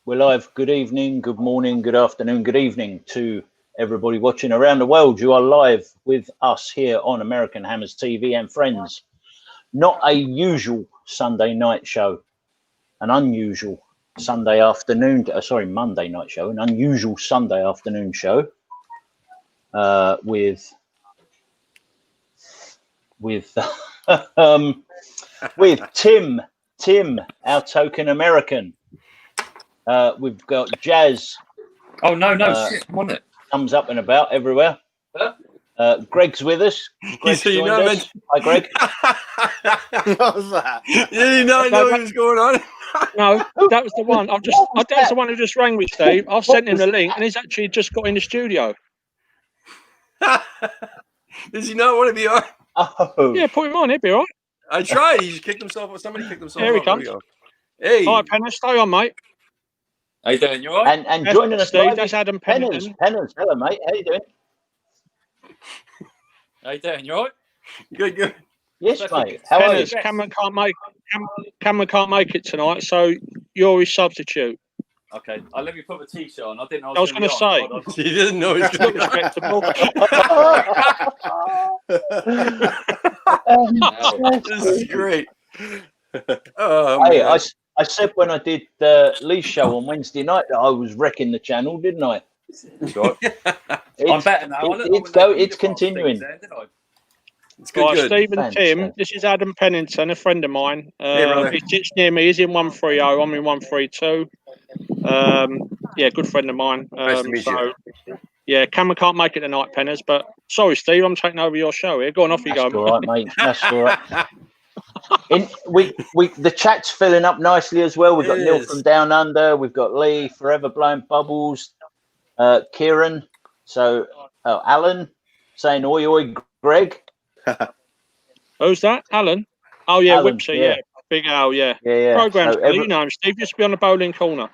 We're live. Good evening, good morning, good afternoon, good evening to everybody watching around the world. You are live with us here on American Hammers TV and Friends. Not a usual Sunday night show, an unusual Sunday afternoon, Monday night show, an unusual Sunday afternoon show with Tim, our token American. We've got Jazz. Oh no, shit, I'm on it. Thumbs up and about everywhere. Greg's with us. Greg's joined us. Hi, Greg. What was that? You did not know what was going on? No, that was the one. That's the one who just rang me, Steve. I sent him the link, and he's actually just got in the studio. Does he not want to be on? Oh, Yeah, put him on. He'll be all right. I tried. He just kicked himself off. Somebody kicked himself Here he off. comes. There we go. Hey. All right, Penner, stay on, mate. How you doing? You all right? and That's joining us, Steve. live That's is Adam Penners. Pennington. Hello, mate. How you doing? How you doing? You all right? Good. Yes, mate. How are you? Penners, Cameron can't make it tonight, so you're his substitute. Okay, I'll let me put the t-shirt on. I didn't know I was going to say. He didn't know he was going to Respectable. This is great. Hey, I said when I did Lee's show on Wednesday night that I was wrecking the channel, didn't I? I'm better now. It's continuing. It's good. Right, Good. Steve and Tim, Fantastic. this is Adam Pennington, a friend of mine. Hey, brother. He sits near me. He's in 130. I'm in 132. Yeah, good friend of mine. Nice to meet you. Yeah, Cameron can't make it tonight, Penners. But sorry, Steve, I'm taking over your show here. Go on, off you That's go. all right, mate. That's all right. The chat's filling up nicely as well. We've got It Neil is. from Down Under. We've got Lee, Forever Blowing Bubbles. Kieran. So, Alan saying oi, oi, Greg. Who's that? Alan? Oh, yeah, Alan, Whipsy, yeah. yeah. Big Al, yeah. Yeah. Program's So cool, you know him, Steve. Used to be on the bowling corner.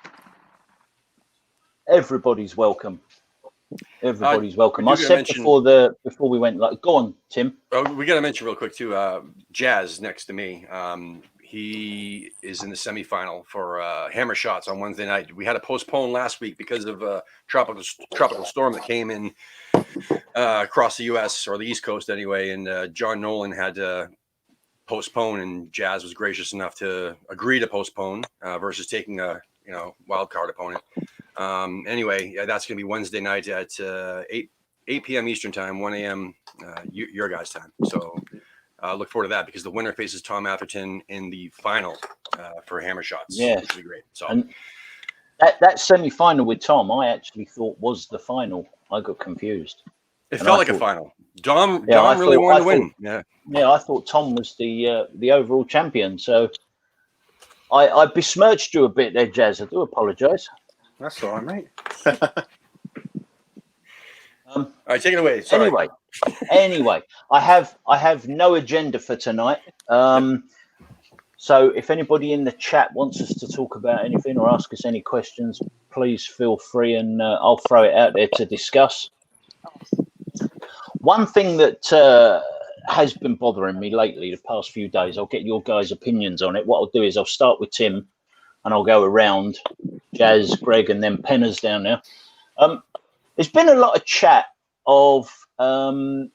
everybody's welcome. Everybody's welcome. we I do said mention- before we went, like, go on, Tim. Oh, we got to mention real quick too. Jazz next to me. He is in the semifinal for Hammer Shots on Wednesday night. We had to postpone last week because of a tropical storm that came in across the U.S. or the East Coast anyway, and John Nolan had to postpone, and Jazz was gracious enough to agree to postpone versus taking a wild card opponent. Anyway, that's going to be Wednesday night at 8 p.m. Eastern time, 1 a.m. Your guys' time. So look forward to that because the winner faces Tom Atherton in the final for Hammer Shots. Yeah. Which will be great. So And that semi-final with Tom, I actually thought was the final. I got confused. it and felt I like a thought- final. Dom I really thought- wanted I to win. thought- Yeah. Yeah, I thought Tom was the overall champion. So I besmirched you a bit there, Jazz. I do apologise. That's all right, mate. All right, take it away. Sorry. Anyway, I have no agenda for tonight. So if anybody in the chat wants us to talk about anything or ask us any questions, please feel free, and I'll throw it out there to discuss. One thing that has been bothering me lately, the past few days, I'll get your guys' opinions on it. What I'll do is I'll start with Tim, and I'll go around Jazz, Greg, and then Penners down there. There's been a lot of chat of now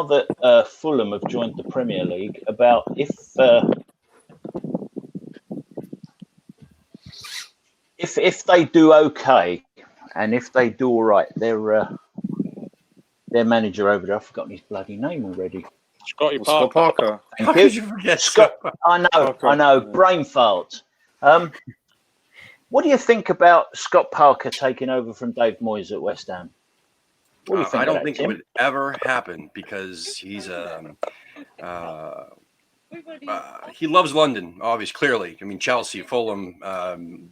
that Fulham have joined the Premier League about if they do okay and if they do all right, their manager over there, I've forgotten his bloody name already. Scotty Scott Parker. Parker. How Thank could you. you forget Scott, Scott? I know, brain fart. What do you think about Scott Parker taking over from Dave Moyes at West Ham? What do you think I of don't that, think Tim? it would ever happen because he's he loves London, obviously, clearly. I mean, Chelsea, Fulham,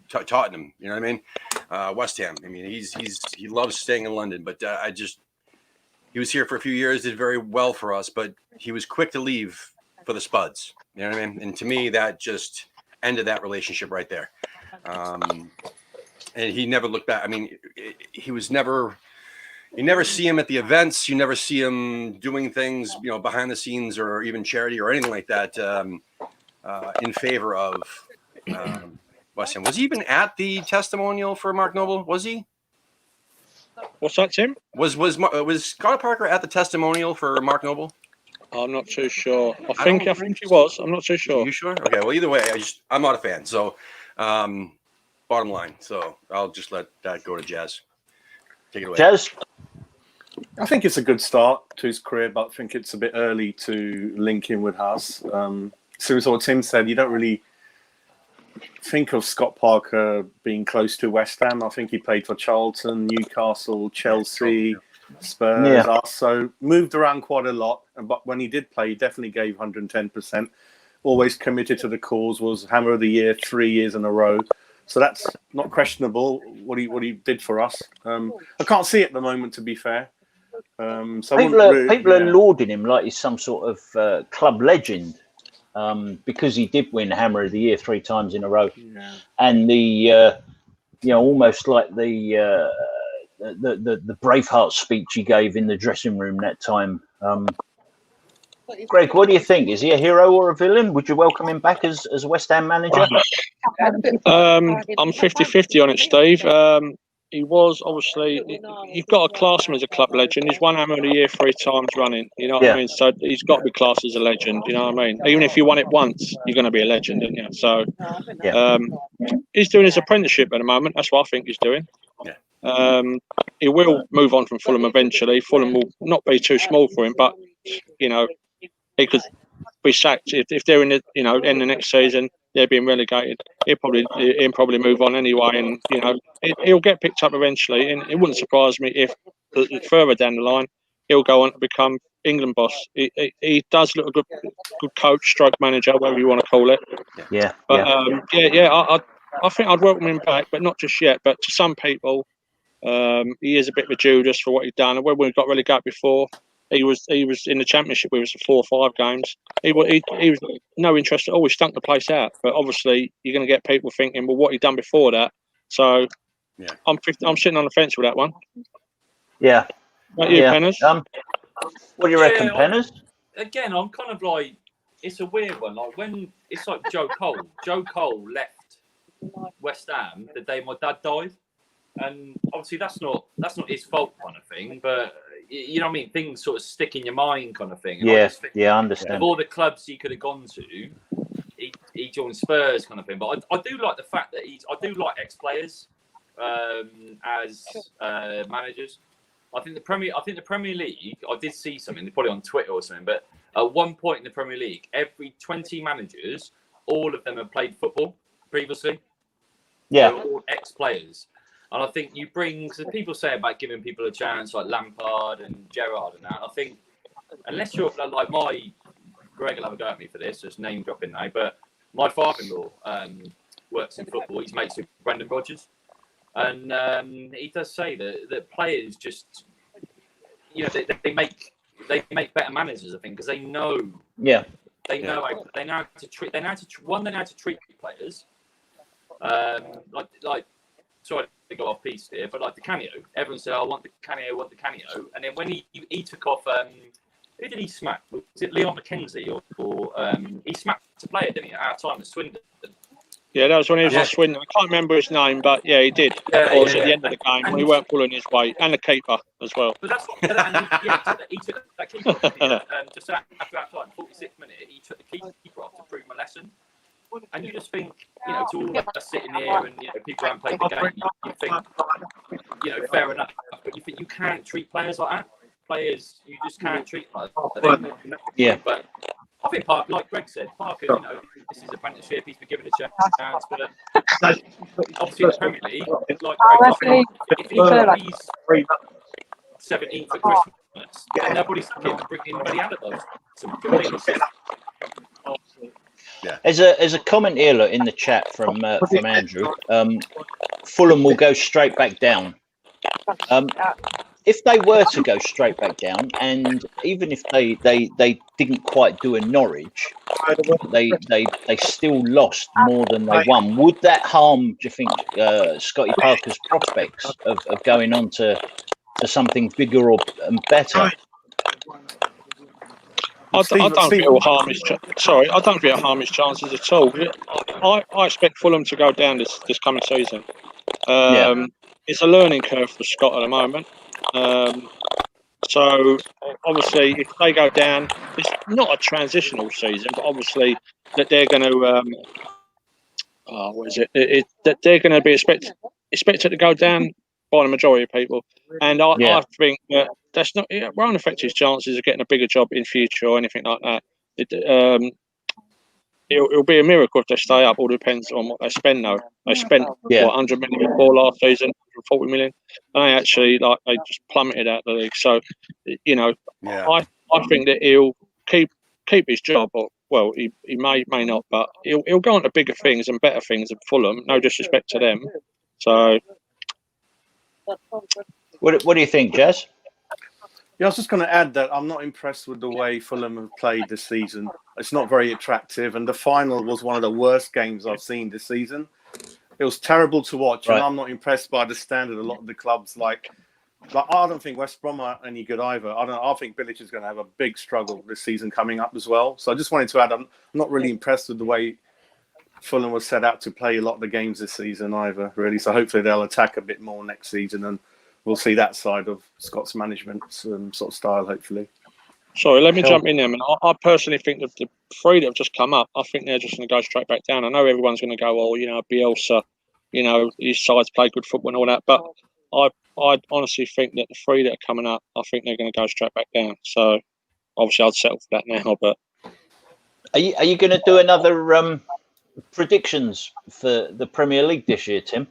Tottenham. You know what I mean? West Ham. I mean, he loves staying in London. But he was here for a few years, did very well for us. But he was quick to leave for the Spuds. You know what I mean? And to me, that just ended that relationship right there. And he never looked back. I mean, he was never. You never see him at the events. You never see him doing things, behind the scenes or even charity or anything like that in favor of West Ham. Was he even at the testimonial for Mark Noble? Was he? What's that, Tim? Was Scott Parker at the testimonial for Mark Noble? I'm not too sure. I think he was. I'm not too sure. Are you sure? Okay. Well, either way, I'm not a fan. So, bottom line. So I'll just let that go to Jazz. Take it away. Jazz? I think it's a good start to his career, but I think it's a bit early to link him with Haas. So as what Tim said, you don't really think of Scott Parker being close to West Ham. I think he played for Charlton, Newcastle, Chelsea, Spurs, so moved around quite a lot. But when he did play, he definitely gave 110%. Always committed to the cause. Was Hammer of the Year 3 years in a row. So that's not questionable. What he did for us. I can't see it at the moment, to be fair. So people are lauding him like he's some sort of club legend. Because he did win Hammer of the Year 3 times in a row, and the almost like the Braveheart speech he gave in the dressing room that time. Greg, what do you think? Is he a hero or a villain? Would you welcome him back as West Ham manager? I'm 50-50 on it, Steve. He was obviously. You've got to class him as a club legend. He's won Hammer of the Year 3 times running. You know what I mean? So he's got to be classed as a legend. You know what I mean? Even if you won it once, you're going to be a legend, aren't you? So he's doing his apprenticeship at the moment. That's what I think he's doing. He will move on from Fulham eventually. Fulham will not be too small for him, but he could be sacked if they're in the in the next season. They're being relegated. He'll probably move on anyway, and he'll get picked up eventually. And it wouldn't surprise me if further down the line he'll go on to become England boss. He does look a good coach, stroke manager, whatever you want to call it. I think I'd welcome him back, but not just yet. But to some people, he is a bit of a Judas for what he's done. And when we got relegated before, he was in the Championship with us for 4 or 5 games. He was no interest at all. He stunk the place out. But obviously, you're going to get people thinking, well, what he done before that? So, I'm sitting on the fence with that one. Yeah. What you, Penners? What do you reckon, Penners? Again, I'm kind of like, it's a weird one. Like when it's like Joe Cole. Joe Cole left West Ham the day my dad died, and obviously that's not his fault kind of thing, but. You know what I mean? Things sort of stick in your mind kind of thing. And I understand. Of all the clubs he could have gone to, he joined Spurs kind of thing. But I do like the fact that I do like ex-players as managers. I think the Premier League, I did see something, probably on Twitter or something, but at one point in the Premier League, every 20 managers, all of them have played football previously. Yeah. They're all ex-players. And I think you bring, because people say about giving people a chance, like Lampard and Gerrard and that. I think, unless you're like Greg will have a go at me for this, just name dropping now, but my father-in-law works in football. He's mates with Brendan Rodgers. And he does say that players just, they make better managers, I think, because they know. Yeah. They know how to treat. They know how to treat players. Sorry to go off piece here, but like Di Canio, everyone said, "I want Di Canio," and then when he took off, who did he smack? Was it Leon McKenzie or he smacked a player, didn't he? At our time at Swindon. Yeah, that was when he was at Swindon. I can't remember his name, but yeah, he did. At the end of the game when he weren't pulling his weight, and the keeper as well. But that's what he took that keeper off, just after that time, 46th minute, he took the keeper off to prove my lesson. And you just think, to all of us sitting here and people haven't played the game, you think, fair enough. But you think you can't treat players like that. Players, you just can't treat players. But I think, like Greg said, Parker, this is apprenticeship. He's been given a chance, but obviously in the Premier League, like Greg, if he's 17 for Christmas, and nobody's looking to bring in Buddy Adams. As a comment here in the chat from Andrew, Fulham will go straight back down. If they were to go straight back down, and even if they didn't quite do a Norwich, they still lost more than they won. Would that harm, do you think, Scotty Parker's prospects of going on to something bigger and better? I don't think it'll harm his. Sorry, I don't think it'll harm his chances at all. I expect Fulham to go down this coming season. It's a learning curve for Scott at the moment. So obviously, if they go down, it's not a transitional season, but obviously that they're going to. What is it? That they're going to be expected to go down by the majority of people, and I think that that's not. It won't affect his chances of getting a bigger job in future or anything like that. It'll be a miracle if they stay up. All depends on what they spend, though. They spent 100 million before last season, 40 million. And they actually they just plummeted out of the league. So, I think that he'll keep his job. Or, well, he may not, but he'll go on to bigger things and better things at Fulham. No disrespect to them. So, what do you think, Jazz? Yeah, I was just going to add that I'm not impressed with the way Fulham have played this season. It's not very attractive, and the final was one of the worst games I've seen this season. It was terrible to watch, and I'm not impressed by the standard. A lot of the clubs, like I don't think West Brom are any good either. I think Bilic is going to have a big struggle this season coming up as well. So I just wanted to add, I'm not really impressed with the way Fulham was set out to play a lot of the games this season either, really. So hopefully they'll attack a bit more next season, and we'll see that side of Scott's management sort of style, hopefully. Sorry, let me jump in there. I personally think that the three that have just come up, I think they're just going to go straight back down. I know everyone's going to go, Bielsa, his sides play good football and all that, but I honestly think that the three that are coming up, I think they're going to go straight back down. So obviously I'd settle for that now. But are you going to do another predictions for the Premier League this year, Tim?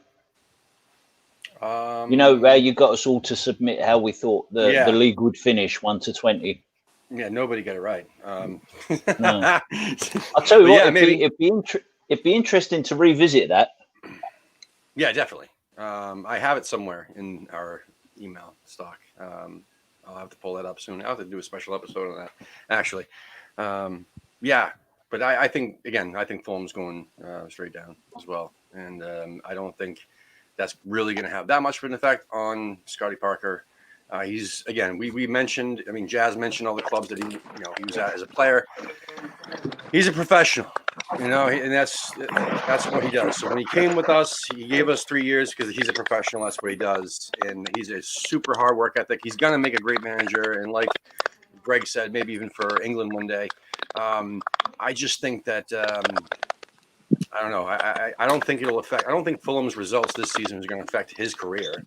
How you got us all to submit how we thought the league would finish 1 to 20. Yeah, nobody got it right. No. I'll tell you what, it'd be interesting to revisit that. Yeah, definitely. I have it somewhere in our email stock. I'll have to pull that up soon. I'll have to do a special episode on that, actually. But I think Fulham's going straight down as well. And I don't think that's really going to have that much of an effect on Scotty Parker. He's, again, we mentioned, Jazz mentioned all the clubs that he was at as a player. He's a professional, and that's what he does. So when he came with us, he gave us 3 years because he's a professional. That's what he does. And he's a super hard work ethic. He's going to make a great manager. And like Greg said, maybe even for England one day. I just think that, I don't know. I don't think it'll affect. I don't think Fulham's results this season is going to affect his career.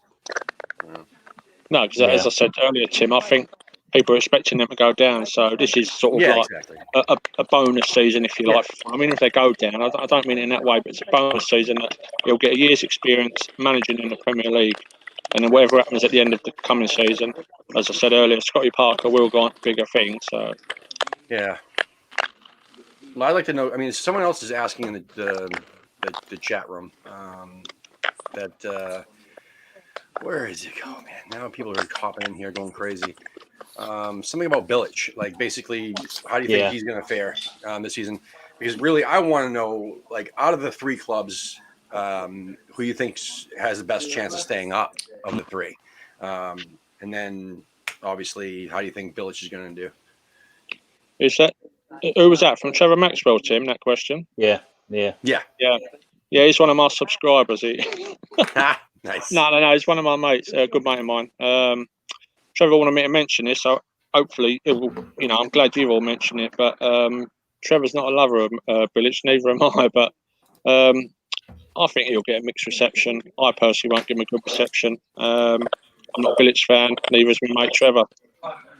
No, because as I said earlier, Tim, I think people are expecting them to go down. So this is sort of a bonus season, if you like. I mean, if they go down, I don't mean it in that way, but it's a bonus season that he'll get a year's experience managing in the Premier League. And then whatever happens at the end of the coming season, as I said earlier, Scotty Parker will go on to bigger things. So yeah. Well, I'd like to know. I mean, someone else is asking in the chat room where is it go, man? Now people are hopping in here going crazy. Something about Bilic, like basically, how do you think he's going to fare this season? Because really, I want to know, like, out of the three clubs, who you think has the best chance of staying up of the three, and then obviously, how do you think Bilic is going to do? Who was that from? Trevor Maxwell, Tim? That question? Yeah. He's one of my subscribers. Nice. No. He's one of my mates, a good mate of mine. Trevor wanted me to mention this, so hopefully it will. I'm glad you've all mentioned it. But Trevor's not a lover of Bilic, neither am I. But I think he'll get a mixed reception. I personally won't give him a good reception. I'm not a Bilic fan, neither is my mate Trevor.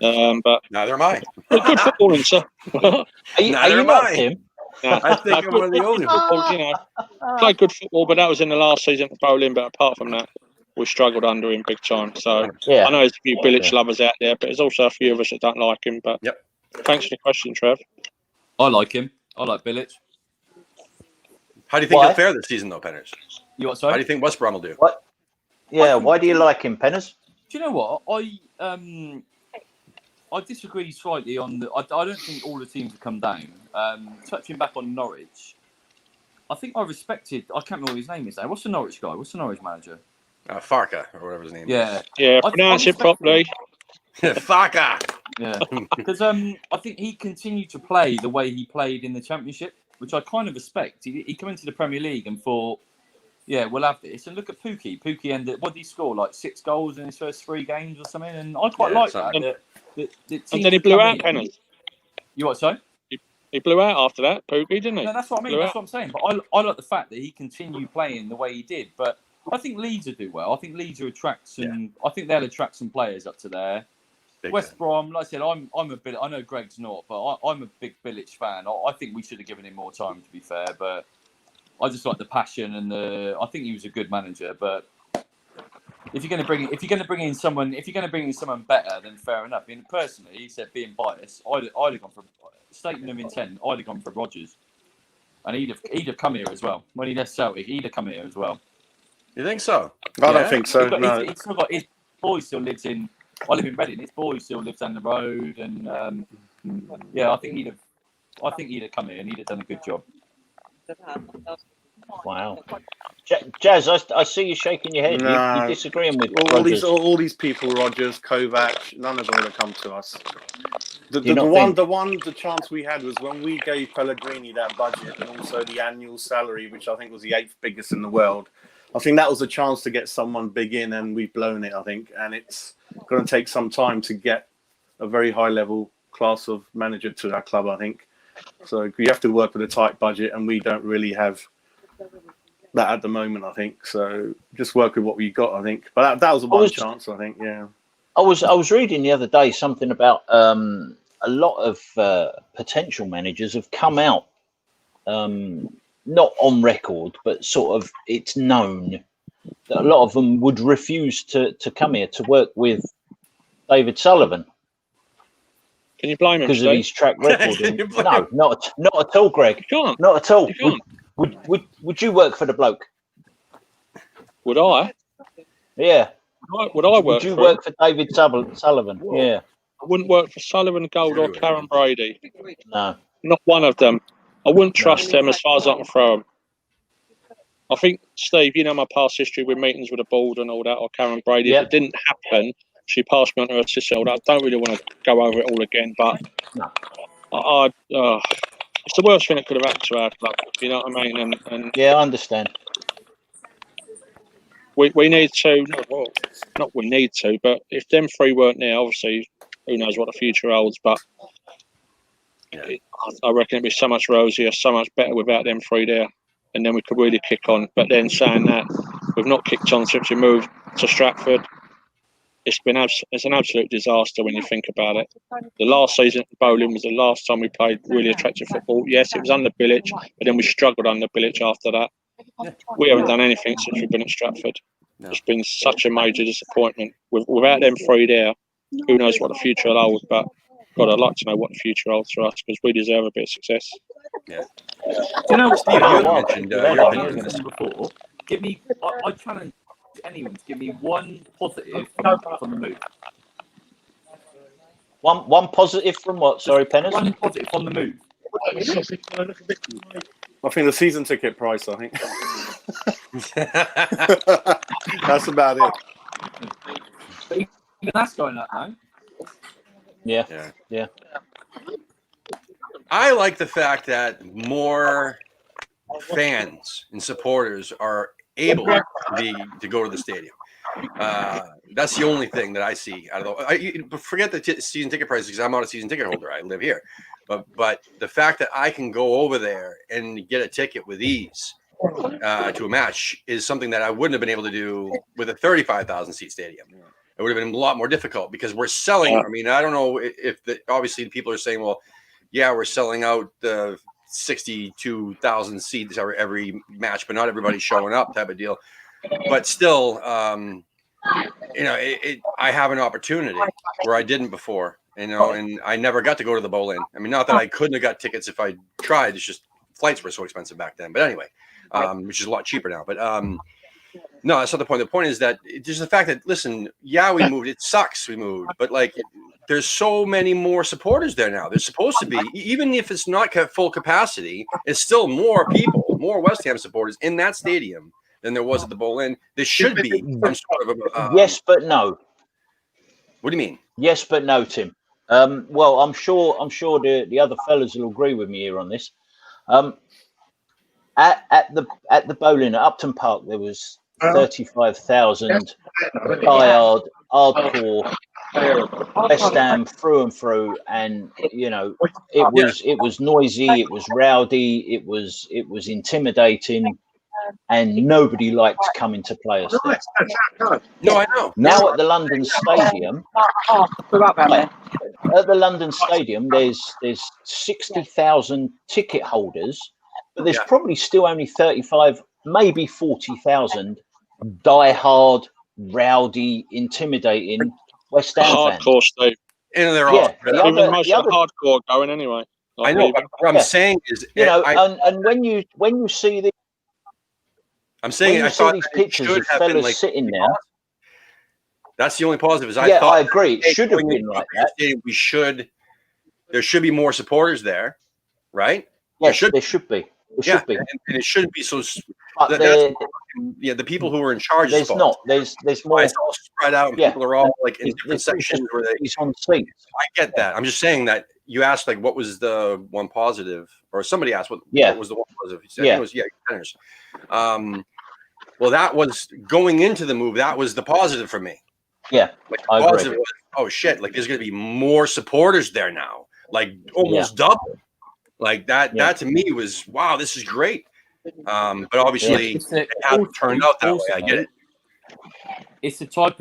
But neither am I. Good footballing, sir. Are you not, Tim? I think I'm one of the only football, played good football, but that was in the last season for bowling. But apart from that, we struggled under him big time. So I know there's a few Bilic lovers out there, but there's also a few of us that don't like him. But thanks for the question, Trev. I like him. I like Bilic. How do you think he'll fare this season, though, Penners? How do you think West Brom will do? What? Yeah, why do you like him, Penners? Do you know what? I disagree slightly on I don't think all the teams have come down. Touching back on Norwich, I think I respected. I can't remember what his name is now. What's the Norwich guy? What's the Norwich manager? Farka or whatever his name is. Yeah, pronounce it properly. Farka. Yeah, because I think he continued to play the way he played in the Championship, which I kind of respect. He came into the Premier League and thought, yeah, we'll have this. And look at Pookie. Pookie ended, what did he score? Like 6 goals in his first 3 games or something? And I quite like that. And then he blew out Pennant. You what, sorry? He blew out after that, Pookie, didn't he? No, that's what I mean. That's what I'm saying. But I like the fact that he continued playing the way he did. But I think Leeds will do well. I think Leeds will attract some. I think they'll attract some players up to there. West Brom, like I said, I'm a bit. I know Greg's not, but I'm a big Bilic fan. I think we should have given him more time, to be fair. But I just like the passion and I think he was a good manager. But if you're going to bring in someone better, then fair enough. I mean, personally, he said being biased, I'd have gone for statement of intent. I'd have gone for Rodgers, and he'd have come here as well. When he left Celtic, he'd have come here as well. You think so? I don't think so. He's still got his boy still lives in. I live in Reading. His boy still lives down the road, and I think he'd have come here and he'd have done a good job. Wow, Jazz, I see you shaking your head. You're disagreeing with all these people, Rodgers, Kovac. None of them would have come to us. The chance we had was when we gave Pellegrini that budget and also the annual salary, which I think was the 8th biggest in the world. I think that was a chance to get someone big in, and we've blown it, I think. And it's going to take some time to get a very high-level class of manager to our club, I think. So you have to work with a tight budget, and we don't really have that at the moment, I think. So just work with what we got, I think. But that was a chance, I think, yeah. I was reading the other day something about a lot of potential managers have come out, not on record, but sort of it's known that a lot of them would refuse to come here to work with David Sullivan. Can you blame him? Because of his track record? No, not at all, Greg. You can't. Not at all. You can't. Would you work for the bloke? Would I? Yeah. Would I work? Would you work for David Sullivan? Yeah. I wouldn't work for Sullivan Gold or Karen Brady. No. Not one of them. I wouldn't trust them as far as I can throw them. I think, Steve, you know my past history with meetings with the board and all that, or Karen Brady. If it didn't happen, she passed me on to her sister. I don't really want to go over it all again, but it's the worst thing that could have happened to our club. You know what I mean? And yeah, I understand. We need to, not we need to, but if them 3 weren't there, obviously, who knows what the future holds, but I reckon it'd be so much rosier, so much better without them 3 there, and then we could really kick on. But then saying that, we've not kicked on since we moved to Stratford. It's an absolute disaster when you think about it. The last season at Bowling was the last time we played really attractive football. Yes, it was under Bilic, but then we struggled under Bilic after that. We haven't done anything since we've been at Stratford. No. It's been such a major disappointment. Without them 3 there, who knows what the future will hold, but God, I'd like to know what the future holds for us because we deserve a bit of success. Yeah. You know, Steve, you mentioned your opinion on this before. I challenge anyone to give me one positive from the move. One positive from what? Sorry, Pennant? One positive from the move. I think the season ticket price, I think. That's about it. Even that's going up now. Yeah. I like the fact that more fans and supporters are able to go to the stadium. That's the only thing that I see out of the. Forget the season ticket prices because I'm not a season ticket holder. I live here, but the fact that I can go over there and get a ticket with ease to a match is something that I wouldn't have been able to do with a 35,000 seat stadium. It would have been a lot more difficult because we're selling. I mean, I don't know if obviously people are saying, well, yeah, we're selling out the 62,000 seats every match, but not everybody's showing up type of deal. But still, I have an opportunity where I didn't before, and I never got to go to the bowl-in. I mean, not that I couldn't have got tickets if I tried. It's just flights were so expensive back then. But anyway, which is a lot cheaper now. But no, that's not the point. The point is that there's the fact that, listen, yeah, we moved. It sucks we moved. But, like, there's so many more supporters there now. There's supposed to be, even if it's not full capacity, it's still more people, more West Ham supporters in that stadium than there was at the bowl-in. There should be some sort of yes, but no. What do you mean? Yes, but no, Tim. Well, I'm sure the other fellas will agree with me here on this. At the bowling at Upton Park, there was 35,000 diehard, hardcore West Ham through and through, and it was noisy, it was rowdy, it was intimidating, and nobody liked coming to play us there. No, I know. Now at the London Stadium, there's 60,000 ticket holders, but there's probably still only 35, maybe 40,000 die-hard, rowdy, intimidating West Ham fans. Hardcore, Steve. And they're all even most of the hardcore going anyway. I know. What I'm saying is, and when you see the, I'm saying I thought these pictures of fellas like sitting there. That's the only positive. Is I agree. It should have been like that. There should be more supporters there, right? Yes, there should be. Should be. And it shouldn't be so. The people who are in charge. There's not. There's more. It's all spread out. And people are all like in different sections where he's on seats. I get that. I'm just saying that you asked like what was the one positive, or somebody asked what was the one positive. He said it was contenders. Well, that was going into the move. That was the positive for me. Yeah, like the positive was, oh shit! Like there's going to be more supporters there now, like almost double. Like that. That to me was wow. This is great. But obviously, it hasn't turned out that way. I get it. It's a type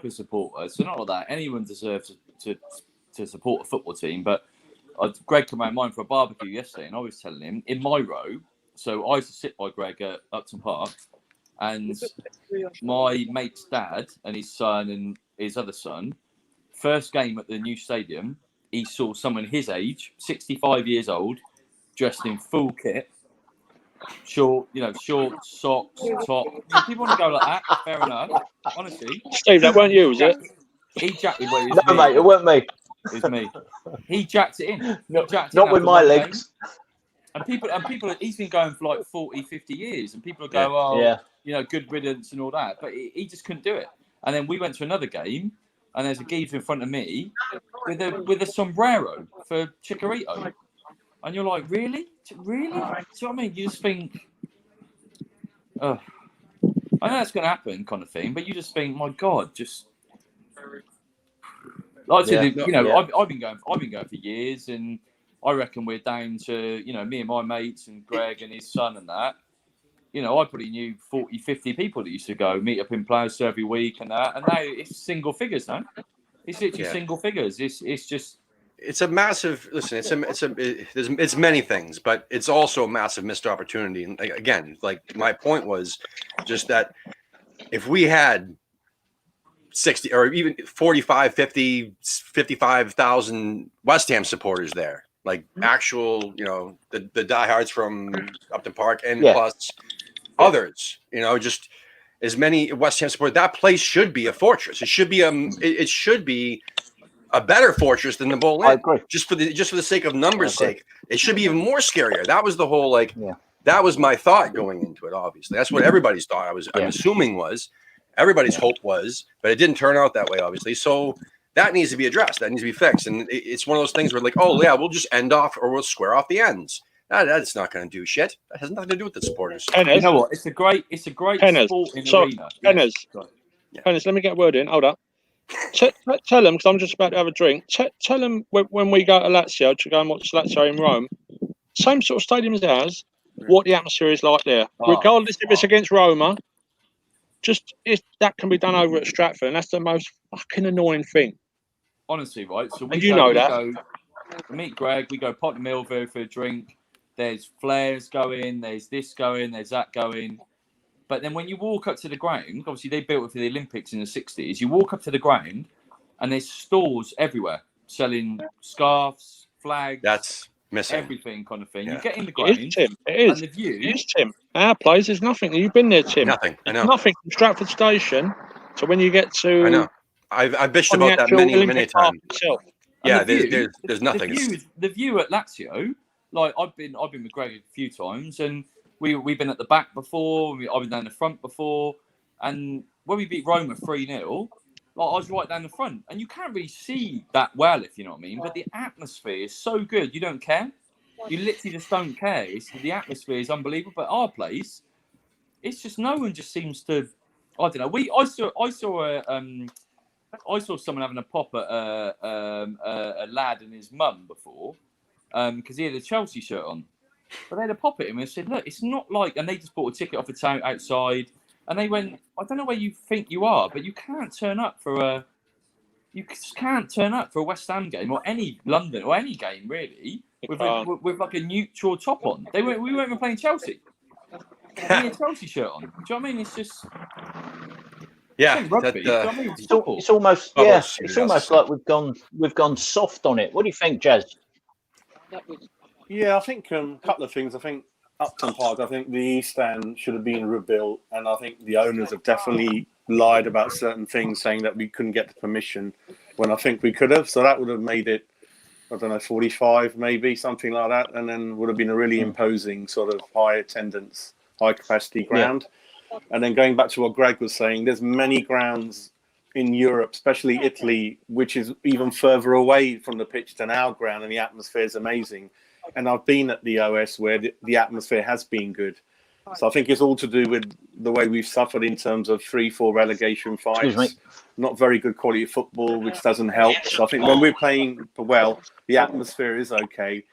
of supporter. So not like that. Anyone deserves to support a football team. But Greg came around mine for a barbecue yesterday, and I was telling him in my row. So I used to sit by Greg at Upton Park. And my mate's dad and his son and his other son, first game at the new stadium, he saw someone his age, 65 years old, dressed in full kit, shorts, socks, top. If people want to go like that, fair enough. Honestly, Steve, that weren't you, was it? He jacked it. No, mate, it weren't me. It was me. He jacked it in. Not with my legs. And people, he's been going for like 40, 50 years, and people go, good riddance and all that. But he just couldn't do it. And then we went to another game, and there's a geezer in front of me with a sombrero for Chicharito. And you're like, really? Really? Do you know what I mean? You just think, I know that's going to happen kind of thing, but you just think, my God, just... Like I said, I've been going for years, and I reckon we're down to, me and my mates and Greg and his son and that. I probably knew 40, 50 people that used to go meet up in Plaza every week and that. And now it's single figures, no? It's literally single figures. It's just... It's a massive, listen, it's many things, but it's also a massive missed opportunity. And again, like my point was just that if we had 60 or even 45, 50, 55,000 West Ham supporters there, like actual, the diehards from Upton Park and plus others, just as many West Ham supporters, that place should be a fortress. It should be it should be a better fortress than the Bull Inn. I agree. Just for the sake of numbers' sake, it should be even more scarier. That was the whole that was my thought going into it. Obviously, that's what everybody's thought. I'm assuming was everybody's hope was, but it didn't turn out that way. Obviously, so that needs to be addressed. That needs to be fixed. And it's one of those things where like, oh yeah, we'll just end off or we'll square off the ends. That's not going to do shit. That has nothing to do with the supporters. You know what? It's a great sporting arena. Penners, let me get a word in. Hold up. Tell them, because I'm just about to have a drink. Tell them when we go to Lazio to go and watch Lazio in Rome, same sort of stadium as ours, what the atmosphere is like there. Regardless if it's against Roma, just if that can be done over at Stratford, and that's the most fucking annoying thing. Honestly, right? So we go meet Greg, we go Pot Millville for a drink. There's flares going, there's this going, there's that going. But then when you walk up to the ground, obviously they built it for the Olympics in the 60s. You walk up to the ground and there's stores everywhere selling scarves, flags. That's missing. Everything kind of thing. You get in the ground. It is, Tim. It is. And the view. It is, Tim. Our place is nothing. You've been there, Tim. Nothing. I know. Nothing from Stratford Station. So when you get to... I know. I've bitched about that many times. Yeah, there's nothing. The view at Lazio, like I've been with Greg a few times, and we've been at the back before. I've been down the front before, and when we beat Roma 3-0, Like, I was right down the front, and you can't really see that well, if you know what I mean. But the atmosphere is so good, you don't care. You literally just don't care. The atmosphere is unbelievable. But our place, it's just no one just seems to. I don't know. I saw someone having a pop at a lad and his mum before, because he had a Chelsea shirt on. But they had a pop at him and said, "Look, it's not like," and they just bought a ticket off a town outside. And they went, "I don't know where you think you are, but you can't turn up for a West Ham game or any London or any game really with like a neutral top on." We weren't even playing Chelsea. He had a Chelsea shirt on. Do you know what I mean? It's just rugby. Do you know what I mean? It's almost it's almost like we've gone soft on it. What do you think, Jazz? Yeah, I think a couple of things. I think Upton Park, I think the East End should have been rebuilt, and I think the owners have definitely lied about certain things, saying that we couldn't get the permission when I think we could have. So that would have made it, I don't know, 45 maybe, something like that, and then would have been a really imposing sort of high attendance, high capacity ground. Yeah. And then going back to what Greg was saying, there's many grounds in Europe, especially Italy, which is even further away from the pitch than our ground, and the atmosphere is amazing. And I've been at the OS where the atmosphere has been good. So I think it's all to do with the way we've suffered in terms of 3-4 relegation fights, not very good quality football, which doesn't help. So I think when we're playing well, the atmosphere is okay.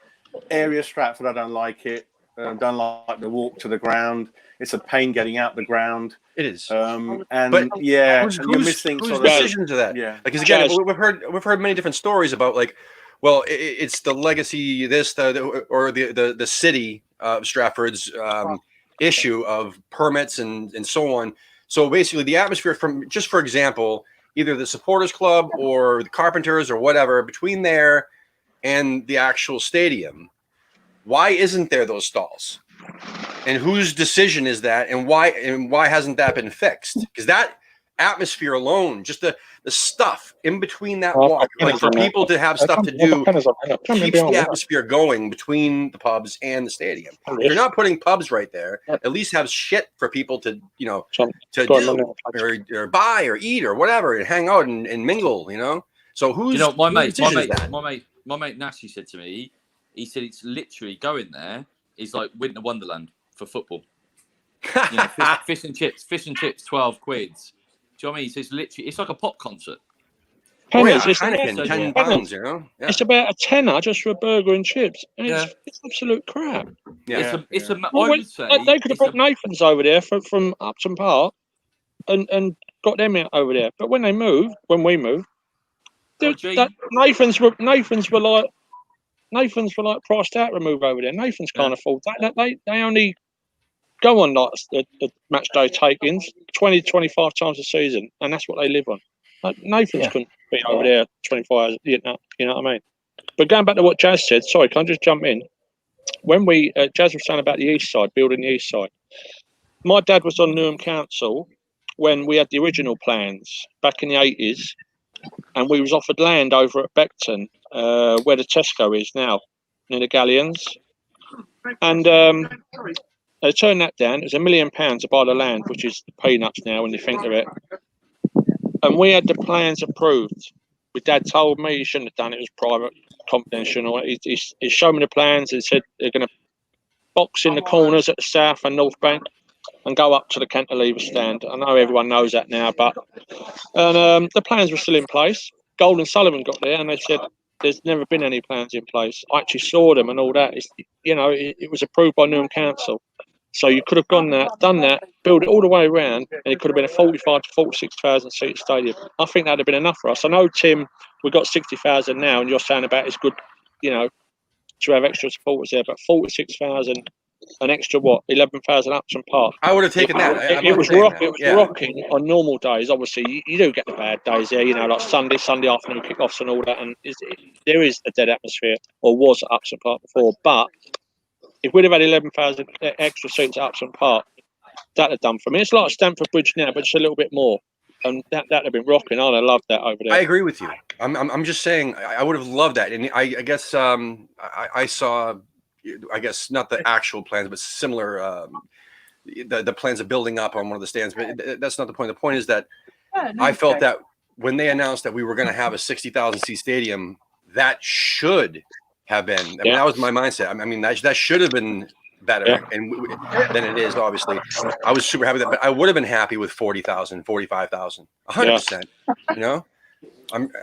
Area Stratford, I don't like it. Don't like the walk to the ground. It's a pain getting out the ground. It is. And but yeah, who's missing sort of decisions of that? Yeah. Because again, we've heard many different stories about, like, well, it's the legacy, or the city of Stratford's issue of permits and so on. So basically, the atmosphere from, just for example, either the supporters club or the Carpenters or whatever, between there and the actual stadium, why isn't there those stalls? And whose decision is that? And why hasn't that been fixed? Because that atmosphere alone, just the stuff in between that walk, like for people to have stuff to do, keeps the atmosphere going between the pubs and the stadium. If you're not putting pubs right there, at least have shit for people to, to do or buy or eat or whatever, and hang out and mingle, So who's, my mate Nashi said to me, he said it's literally going there is like Winter Wonderland for football. Fish and chips, 12 quids. Do you know what I mean? So it's literally, it's like a pop concert. It's Heineken, 10 pounds, Yeah. It's about a tenner just for a burger and chips. And it's absolute crap. Yeah. I would say they could have brought Nathan's over there from Upton Park and got them out over there. But when we moved, Nathan's were like priced out to move over there. Nathan's can't afford that. They only go on like the match day take-ins 20-25 times a season, and that's what they live on. Like, Nathan's couldn't be over there 24 hours. You know what I mean? But going back to what Jazz said, sorry, can I just jump in? When Jazz was saying about the east side, building the east side, my dad was on Newham Council when we had the original plans back in the 80s, and we was offered land over at Beckton, where the Tesco is now, near the Galleons, and they turned that down. It was £1 million to buy the land, which is peanuts now when you think of it. And we had the plans approved. My dad told me he shouldn't have done it. It was private, confidential. He showed me the plans and said they're going to box in the corners at the south and north bank and go up to the cantilever stand. I know everyone knows that now, but the plans were still in place. Gold and Sullivan got there and they said there's never been any plans in place. I actually saw them and all that. It was approved by Newham Council. So you could have done that, built it all the way around, and it could have been a 45 to 46,000 seat stadium. I think that'd have been enough for us. I know, Tim, we've got 60,000 now, and you're saying about it's good, to have extra supporters there, but 46,000, an extra 11,000 Upton Park. I would have taken that. It was rocking on normal days. Obviously, you do get the bad days there, like Sunday afternoon kickoffs and all that, and there is a dead atmosphere, or was at Upton Park before, but if we'd have had 11,000 extra seats at Upton Park, that'd have done for me. It's like Stamford Bridge now, but just a little bit more. And that'd have been rocking. I'd have loved that over there. I agree with you. I'm just saying I would have loved that. And I guess I saw, I guess not the actual plans, but similar, the plans of building up on one of the stands. But that's not the point. The point is that I felt that when they announced that we were going to have a 60,000 seat stadium, that should have been. I mean, that was my mindset. I mean, that should have been better than it is. Obviously, I was super happy that, but I would have been happy with 40,000, 45,000, 100%. You know,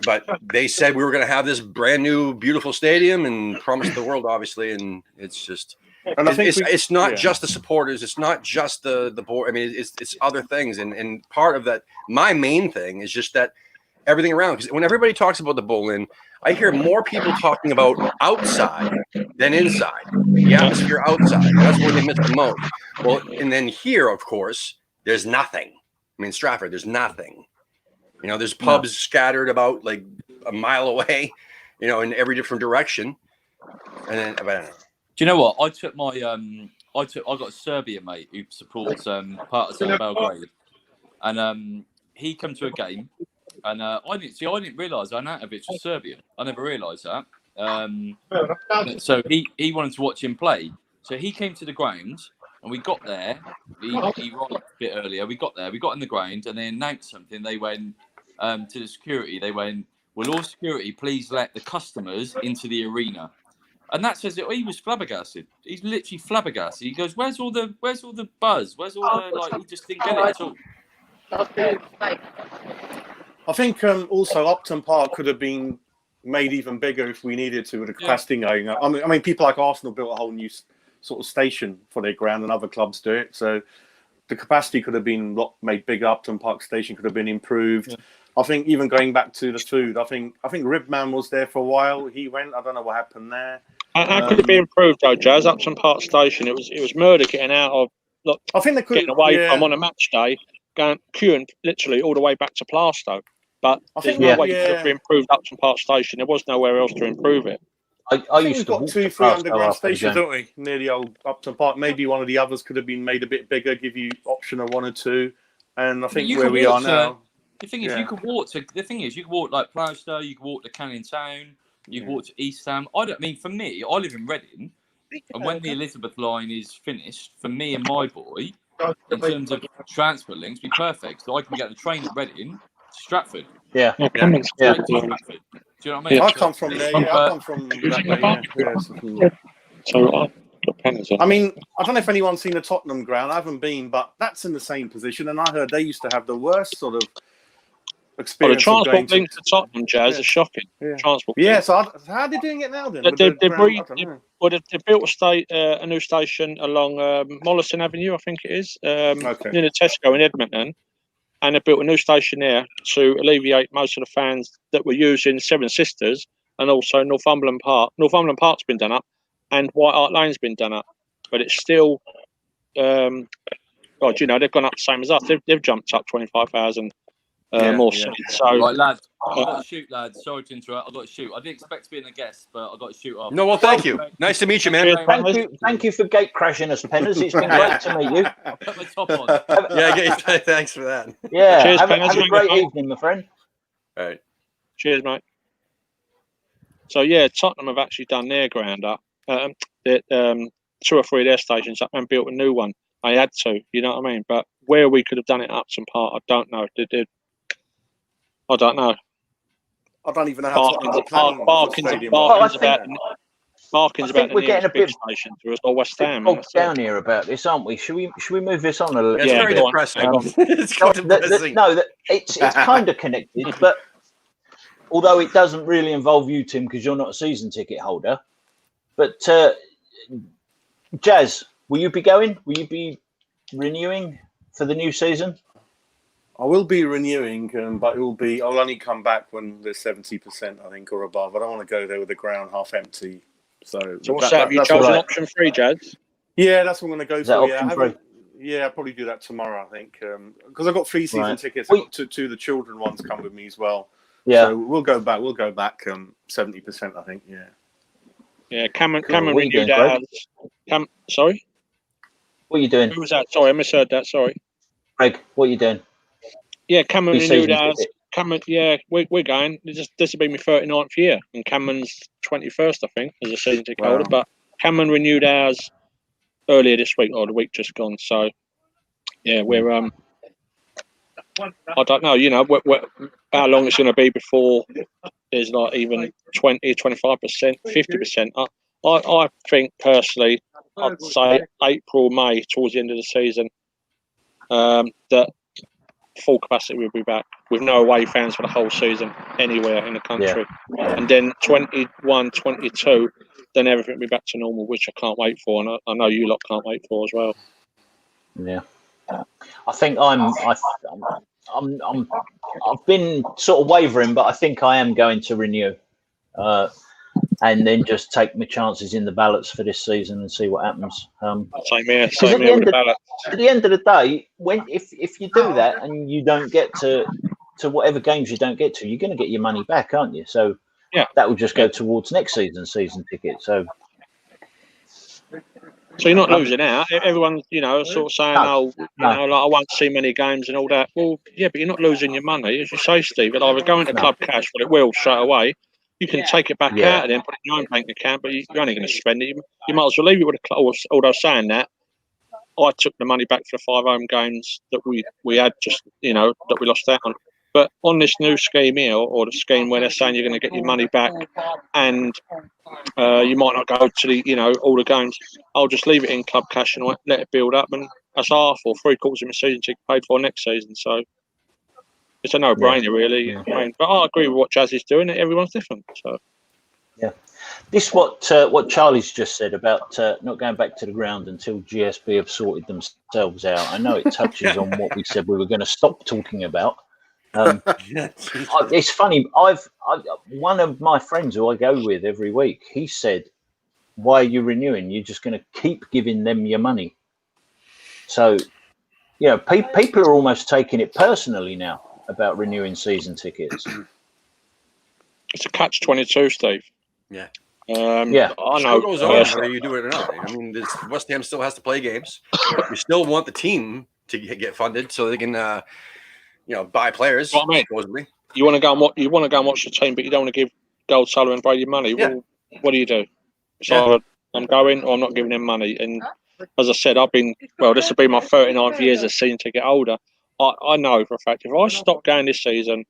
but they said we were going to have this brand new, beautiful stadium and promised the world, obviously, and it's just. And I think it's not just the supporters. It's not just the board. I mean, it's other things, and part of that. My main thing is just that everything around. Because when everybody talks about the Bull-In, I hear more people talking about outside than inside. The atmosphere outside. That's where they miss the most. Well, and then here, of course, there's nothing. I mean, Stratford, there's nothing. You know, there's pubs scattered about like a mile away. You know, in every different direction. And then, but I don't know. Do you know what? I took my I got a Serbian mate who supports Partizan Belgrade, and he come to a game, and I didn't realise Arnautovic was Serbian. I never realised that. So he wanted to watch him play. So he came to the ground, and we got there. He arrived a bit earlier. We got there. We got in the ground, and they announced something. They went to the security. They went, "Will all security please let the customers into the arena?" And that says it. He was flabbergasted. He's literally flabbergasted. He goes, "Where's all the buzz? Where's all the like?" He just didn't get it at all. I think also Upton Park could have been made even bigger if we needed to with the capacity going up. I mean, people like Arsenal built a whole new sort of station for their ground, and other clubs do it. So the capacity could have been made bigger. Upton Park station could have been improved. Yeah. I think even going back to the food, I think Ribman was there for a while. He went. I don't know what happened there. How could it be improved though, Jazz? Upton Park Station. It was murder getting out of. Look, I think they could getting away from on a match day, going queuing literally all the way back to Plaistow. But I think no way you could improved Upton Park Station. There was nowhere else to improve it. I think we've got 2-3 underground stations, don't we? Near the old Upton Park. Maybe one of the others could have been made a bit bigger, give you option of 1 or 2. And I think where we are now. The thing is, you could walk to. The thing is, you could walk like Plaistow. You could walk to Canning Town. You can walk to East Ham. For me, I live in Reading, and when the Elizabeth line is finished, for me and my boy, in terms of transport links, be perfect. So I can get the train at Reading to Stratford. Yeah. To Stratford. Do you know what I mean? I come from there. I come from that. So I mean, I don't know if anyone's seen the Tottenham ground. I haven't been, but that's in the same position. And I heard they used to have the worst sort of experience. The transport link to Tottenham, Jazz, is shocking. Yeah. Transport. Yeah. So how are they doing it now then? They built a new station along Mollison Avenue, I think it is, near the Tesco in Edmonton, and they built a new station there to alleviate most of the fans that were using Seven Sisters and also Northumberland Park. Northumberland Park's been done up, and White Hart Lane's been done up, but it's still, they've gone up the same as us. They've jumped up 25,000. More seats. So, right, lads, I've got to shoot, lads. Sorry to interrupt. I've got to shoot. I didn't expect to be in a guest, but I've got to shoot off. No, well, thank you. Nice to meet you, man. Thank you for gate crashing us, Penners. It's been great to meet you. I'll put my top on. Thanks for that. Yeah, cheers, have a great evening, my friend. All right. Cheers, mate. So, Tottenham have actually done their ground up. 2 or 3 of their stations up and built a new one. They had to, you know what I mean? But where we could have done it at Upton Park, I don't know. I don't know. I don't even know how Barking's about the nearest big station to us, or West Ham. Down here about this, aren't we? Should we move this on a little? It's very depressing. It's depressing. It's kind of connected, but although it doesn't really involve you, Tim, because you're not a season ticket holder. But Jazz, will you be going? Will you be renewing for the new season? I will be renewing, but I'll only come back when there's 70%, I think, or above. I don't want to go there with the ground half empty. So what's that? Have you chosen option 3, Jazz? Yeah, that's what I'm going to go for. Yeah, I'll probably do that tomorrow, I think, because I've got 3 season tickets. I've got two of the children ones come with me as well. Yeah, so we'll go back 70%, I think. Yeah, Cameron renewed ours. Sorry, what are you doing? Who was that? Sorry, I misheard that. Sorry, Greg, what are you doing? Yeah, Cameron renewed ours. Cameron, we're going. This will be my 39th year, and Cameron's 21st, I think, as a season ticket holder. But Cameron renewed ours earlier this week, or the week just gone. So, we're I don't know. You know, how long it's going to be before there's like even 20, 25%, 50%. I think personally, I'd say April, May, towards the end of the season, that full capacity will be back with no away fans for the whole season anywhere in the country. And then 21, 22, then everything will be back to normal, which I can't wait for, and I know you lot can't wait for as well. Yeah, I think I've been sort of wavering, but I think I am going to renew, and then just take my chances in the ballots for this season and see what happens. Same here with the ballot. At the end of the day, if you do that and you don't get to whatever games you don't get to, you're going to get your money back, aren't you? So that will just go towards next season's season ticket. So you're not losing out. Everyone's, sort of saying, like I won't see many games and all that. Well, yeah, but you're not losing your money. As you say, Steve, it'll either go into club cash, but it will straight away. You can take it back out and then put it in your own bank account, but you're only going to spend it. You might as well leave it with a club. Although saying that, I took the money back for the 5 home games that we had just, that we lost out on. But on this new scheme here, or the scheme where they're saying you're going to get your money back and you might not go to the, all the games, I'll just leave it in club cash and let it build up. And that's half or 3/4 of my season ticket paid for next season. So it's a no-brainer, really. Yeah. But I agree with what Jazz is doing. Everyone's different. So this what Charlie's just said about not going back to the ground until GSB have sorted themselves out. I know it touches on what we said we were going to stop talking about. It's funny. I've one of my friends who I go with every week. He said, "Why are you renewing? You're just going to keep giving them your money." So, people are almost taking it personally now about renewing season tickets. It's a catch-22, Steve. Yeah. I know. Goes on whether you do it or not. I mean, West Ham still has to play games. We still want the team to get funded so they can, buy players. Well, mate, supposedly, you want to go and watch the team, but you don't want to give Gold Sullivan Brady money. Yeah. Well, what do you do? So I'm going, or I'm not giving him money. And as I said, this will be my 39th year as a season ticket holder. I know for a fact if I stop going this season,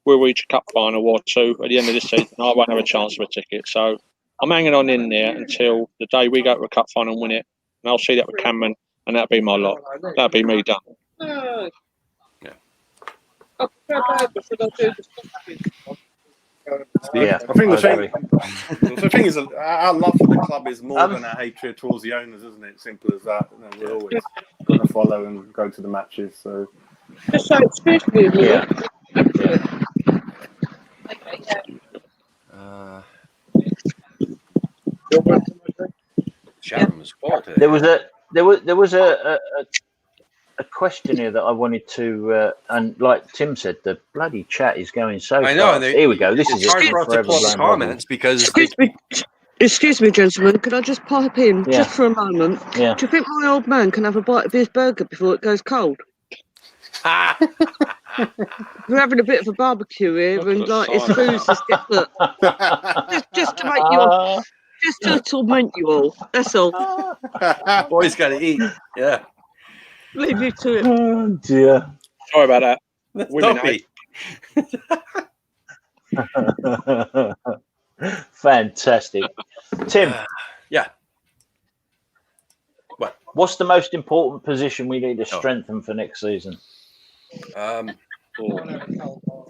we'll reach a cup final or two at the end of this season. I won't have a chance for a ticket. So I'm hanging on in there until the day we go to a cup final and win it. And I'll see that with Cameron, and that'll be my lot. That'll be me done. Yeah, I think the thing is, our love for the club is more than our hatred towards the owners, isn't it? Simple as that. We're always going to follow and go to the matches. So, Chatham is full today. There was a question here that I wanted to, and like Tim said, the bloody chat is going so fast. I know. Here we go. This is hard for us to pull the comments because. Excuse me, gentlemen. Could I just pipe in just for a moment? Yeah. Do you think my old man can have a bite of his burger before it goes cold? We're having a bit of a barbecue here, and his food's just just to make you all, just to torment you all. That's all. Boys got to eat. Yeah. Leave you to it. Oh dear. Sorry about that. Don't be. Fantastic. Tim. Yeah. What's the most important position we need to strengthen for next season? Yeah,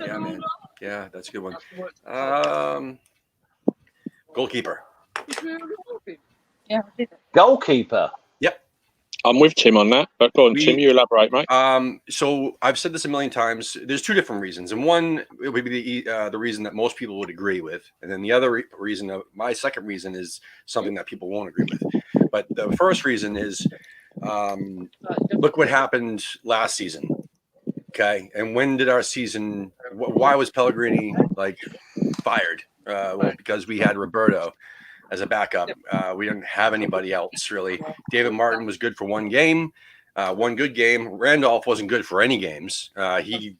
man. Yeah, that's a good one. Goalkeeper. Goalkeeper. Yep. I'm with Tim on that, but go on, Tim, you elaborate, mate. So I've said this a million times. There's two different reasons, and one it would be the reason that most people would agree with, and then the other reason, my second reason, is something that people won't agree with. But the first reason is, look what happened last season. Okay, and when did our season? Why was Pellegrini fired? Well, because we had Roberto as a backup. We didn't have anybody else really. David Martin was good for one game, one good game. Randolph wasn't good for any games. He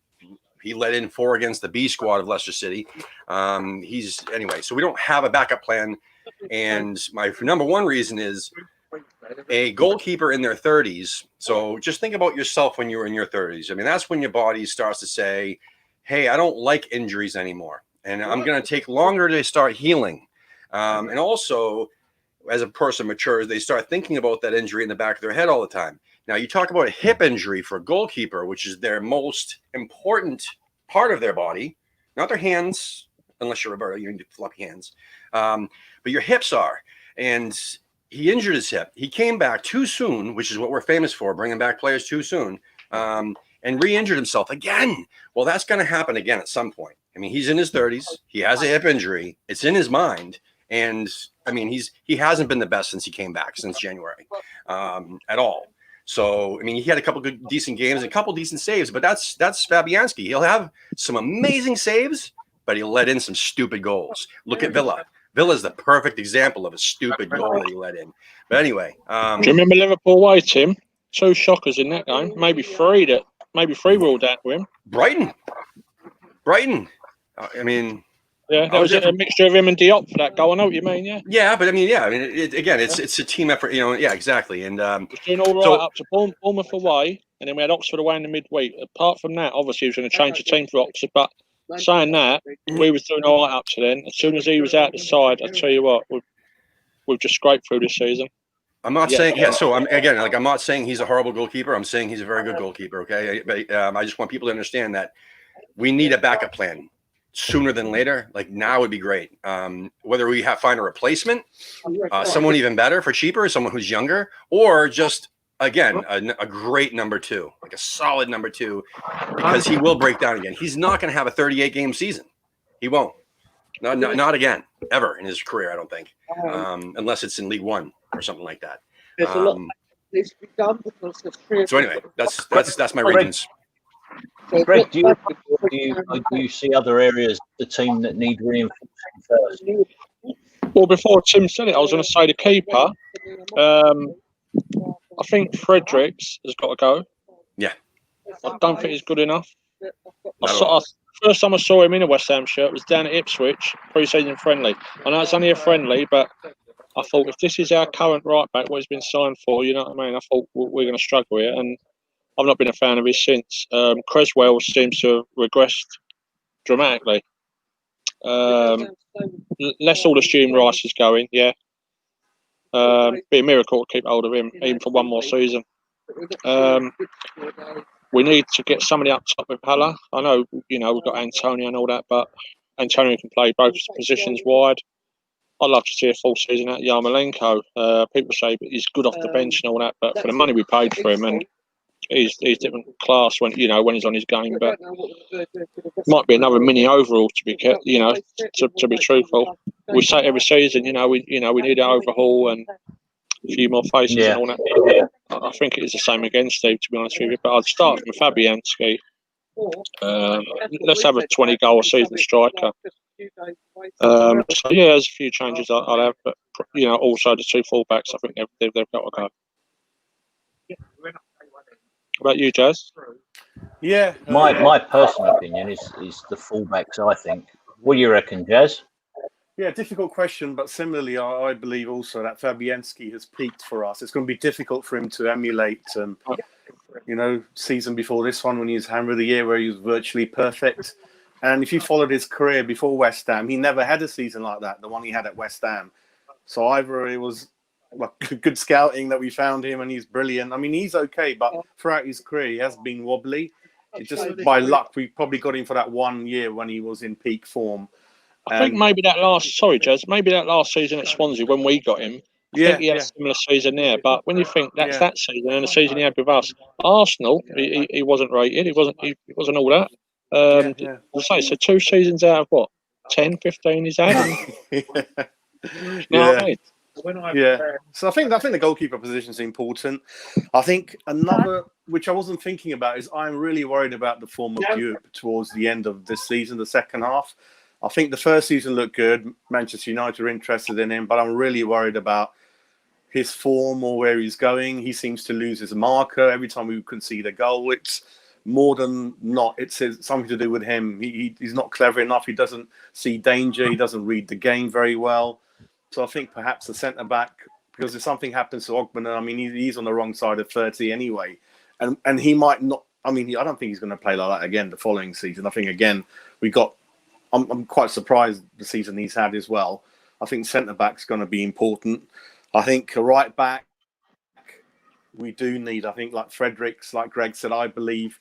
let in 4 against the B squad of Leicester City. So we don't have a backup plan. And my number one reason is a goalkeeper in their 30s. So just think about yourself when you're in your 30s. I mean, that's when your body starts to say, hey, I don't like injuries anymore, and I'm going to take longer to start healing. And also, as a person matures, they start thinking about that injury in the back of their head all the time. Now, you talk about a hip injury for a goalkeeper, which is their most important part of their body, not their hands, unless you're Roberto, you need floppy hands. But your hips are. And he injured his hip. He came back too soon, which is what we're famous for, bringing back players too soon, and re-injured himself again. Well, that's going to happen again at some point. I mean, he's in his 30s. He has a hip injury. It's in his mind. And I mean, he hasn't been the best since he came back, since January, at all. So, I mean, he had a couple good, decent games, a couple decent saves, but that's Fabianski. He'll have some amazing saves, but he'll let in some stupid goals. Look at Villa. Villa's the perfect example of a stupid goal that he let in. But anyway, do you remember Liverpool away, Tim? 2 shockers in that game, maybe 3 ruled out with him. Brighton. I mean, yeah, there was a mixture of him and Diop for that goal. I know what you mean. Yeah. Yeah, but I mean, it's a team effort. You know, yeah, exactly. And was doing all right up to Bournemouth away, and then we had Oxford away in the midweek. Apart from that, obviously, he was going to change the team for Oxford. But saying that, we was doing all right up to then. As soon as he was out the side, I tell you what, we've just scraped through this season. I'm not saying So I'm not saying he's a horrible goalkeeper. I'm saying he's a very good goalkeeper. Okay, but I just want people to understand that we need a backup plan sooner than later. Like now would be great. Whether we find a replacement, someone even better for cheaper, someone who's younger, or just again a great number 2, like a solid number 2, because he will break down again. He's not going to have a 38-game season. He won't. Not again, ever in his career, I don't think, unless it's in League One or something like that. So anyway, that's my reasons. Greg, do you see other areas of the team that need reinforcing first? Well, before Tim said it, I was going to say the keeper. I think Fredericks has got to go. Yeah. I don't think he's good enough. First time I saw him in a West Ham shirt was down at Ipswich, pre-season friendly. I know it's only a friendly, but I thought if this is our current right back, what he's been signed for, you know what I mean? I thought we're going to struggle here, and I've not been a fan of his since. Creswell seems to have regressed dramatically. Let's all assume Rice is going, yeah. Be a miracle to keep hold of him, even for one more season. We need to get somebody up top with Haller. I know, we've got Antonio and all that, but Antonio can play both positions wide. I'd love to see a full season out of Yarmolenko. People say he's good off the bench and all that, but for the money we paid for him, and he's different class when he's on his game, but might be another mini overhaul to be kept. To be truthful, we say every season, we need an overhaul and a few more faces and all that. I think it is the same again, Steve. To be honest with you, but I'd start from Fabianski. Let's have a 20-goal a season striker. There's a few changes I'll have, but also the 2 fullbacks. I think they've got to go. How about you, Jazz? Yeah. My personal opinion is the fullbacks, I think. What do you reckon, Jazz? Yeah, difficult question, but similarly, I believe also that Fabianski has peaked for us. It's going to be difficult for him to emulate, season before this one when he was Hammer of the Year, where he was virtually perfect. And if you followed his career before West Ham, he never had a season like that, the one he had at West Ham. So either it was good scouting that we found him and he's brilliant. I mean, he's okay, but throughout his career, he has been wobbly. It just by luck, we probably got him for that 1 year when he was in peak form. I think maybe that last season at Swansea when we got him, I think he had a similar season there. But when you think that's that season and the season he had with us, Arsenal, he wasn't rated. He wasn't all that. So 2 seasons out of what, 10, 15 he's had. So I think the goalkeeper position is important. I think another, which I wasn't thinking about, is I'm really worried about the form of Diop towards the end of this season, the second half. I think the first season looked good. Manchester United are interested in him, but I'm really worried about his form or where he's going. He seems to lose his marker every time we concede a goal. It's more than not, it's something to do with him. He's not clever enough. He doesn't see danger. He doesn't read the game very well. So I think perhaps the centre-back because if something happens to Ogman, I mean, he's on the wrong side of 30 anyway, and he might not. I mean, I don't think he's going to play like that again the following season. I think again I'm quite surprised the season he's had as well. I think centre back's going to be important. I think a right back we do need. I think like Fredericks, like Greg said, I believe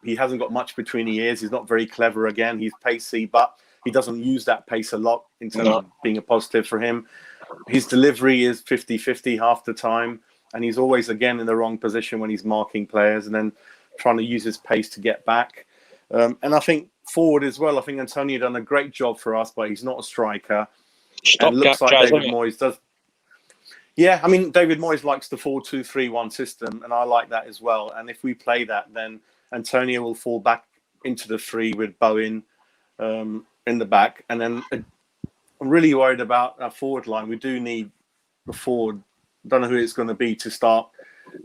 he hasn't got much between the ears. He's not very clever again. He's pacey, but he doesn't use that pace a lot in terms of being a positive for him. His delivery is 50-50 half the time, and he's always, again, in the wrong position when he's marking players and then trying to use his pace to get back. And I think forward as well, I think Antonio done a great job for us, but he's not a striker. And it looks like David Moyes does. Yeah, I mean, David Moyes likes the 4-2-3-1 system, and I like that as well. And if we play that, then Antonio will fall back into the 3 with Bowen in the back. And then I'm really worried about our forward line. We do need the forward, don't know who it's going to be, to start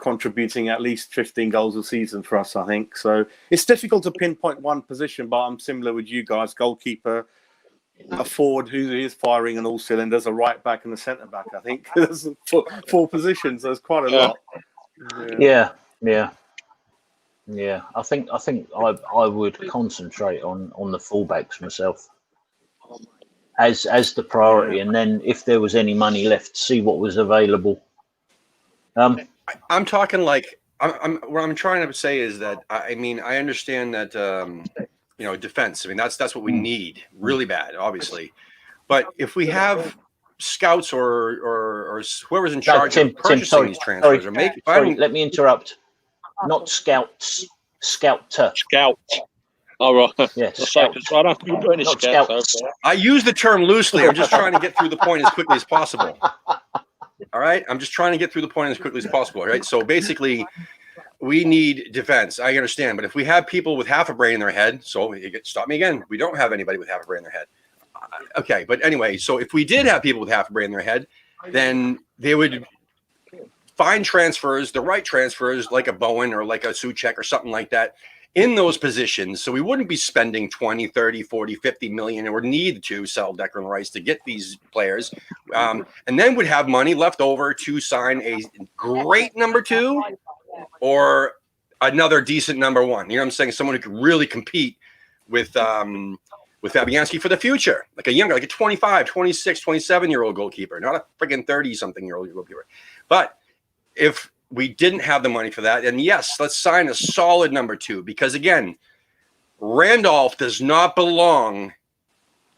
contributing at least 15 goals a season for us, I think. So it's difficult to pinpoint one position, but I'm similar with you guys. Goalkeeper, a forward who is firing on all cylinders, a right back and a centre back. I think there's four positions. There's quite a lot. Yeah. I think I would concentrate on the fullbacks myself as the priority, and then if there was any money left, see what was available. I'm talking like what I'm trying to say is that I mean I understand that defense. I mean that's what we need really bad, obviously. But if we have scouts or whoever's in charge of purchasing these transfers, let me interrupt. Not scouts, scouter. Scout. All right. Yes. Scout. I don't think you're any scouts. I use the term loosely. I'm just trying to get through the point as quickly as possible. All right. I'm just trying to get through the point as quickly as possible. All right. So basically, we need defense. I understand. But if we have people with half a brain in their head, stop me again. We don't have anybody with half a brain in their head. Okay. But anyway, so if we did have people with half a brain in their head, then they would find transfers, the right transfers, like a Bowen or like a Souček or something like that in those positions. So we wouldn't be spending 20, 30, 40, 50 million or need to sell Declan Rice to get these players. And then would have money left over to sign a great number 2 or another decent number 1. You know what I'm saying? Someone who could really compete with Fabianski for the future, like a 25, 26, 27-year-old goalkeeper, not a freaking 30-something-year-old goalkeeper. But if we didn't have the money for that, then yes, let's sign a solid number 2. Because again, Randolph does not belong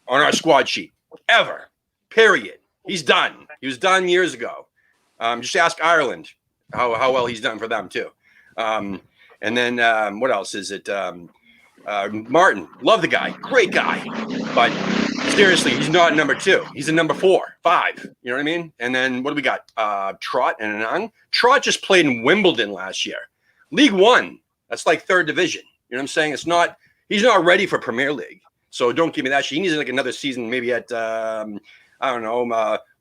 on our squad sheet ever. Period. He's done. He was done years ago. Just ask Ireland how well he's done for them too. And then what else is it? Martin, love the guy, great guy, but seriously, he's not number 2. He's a number 4, 5. You know what I mean? And then what do we got? Trott and Anang. Trott just played in Wimbledon last year, League One. That's like 3rd division. You know what I'm saying? He's not ready for Premier League. So don't give me that shit. He needs like another season, maybe at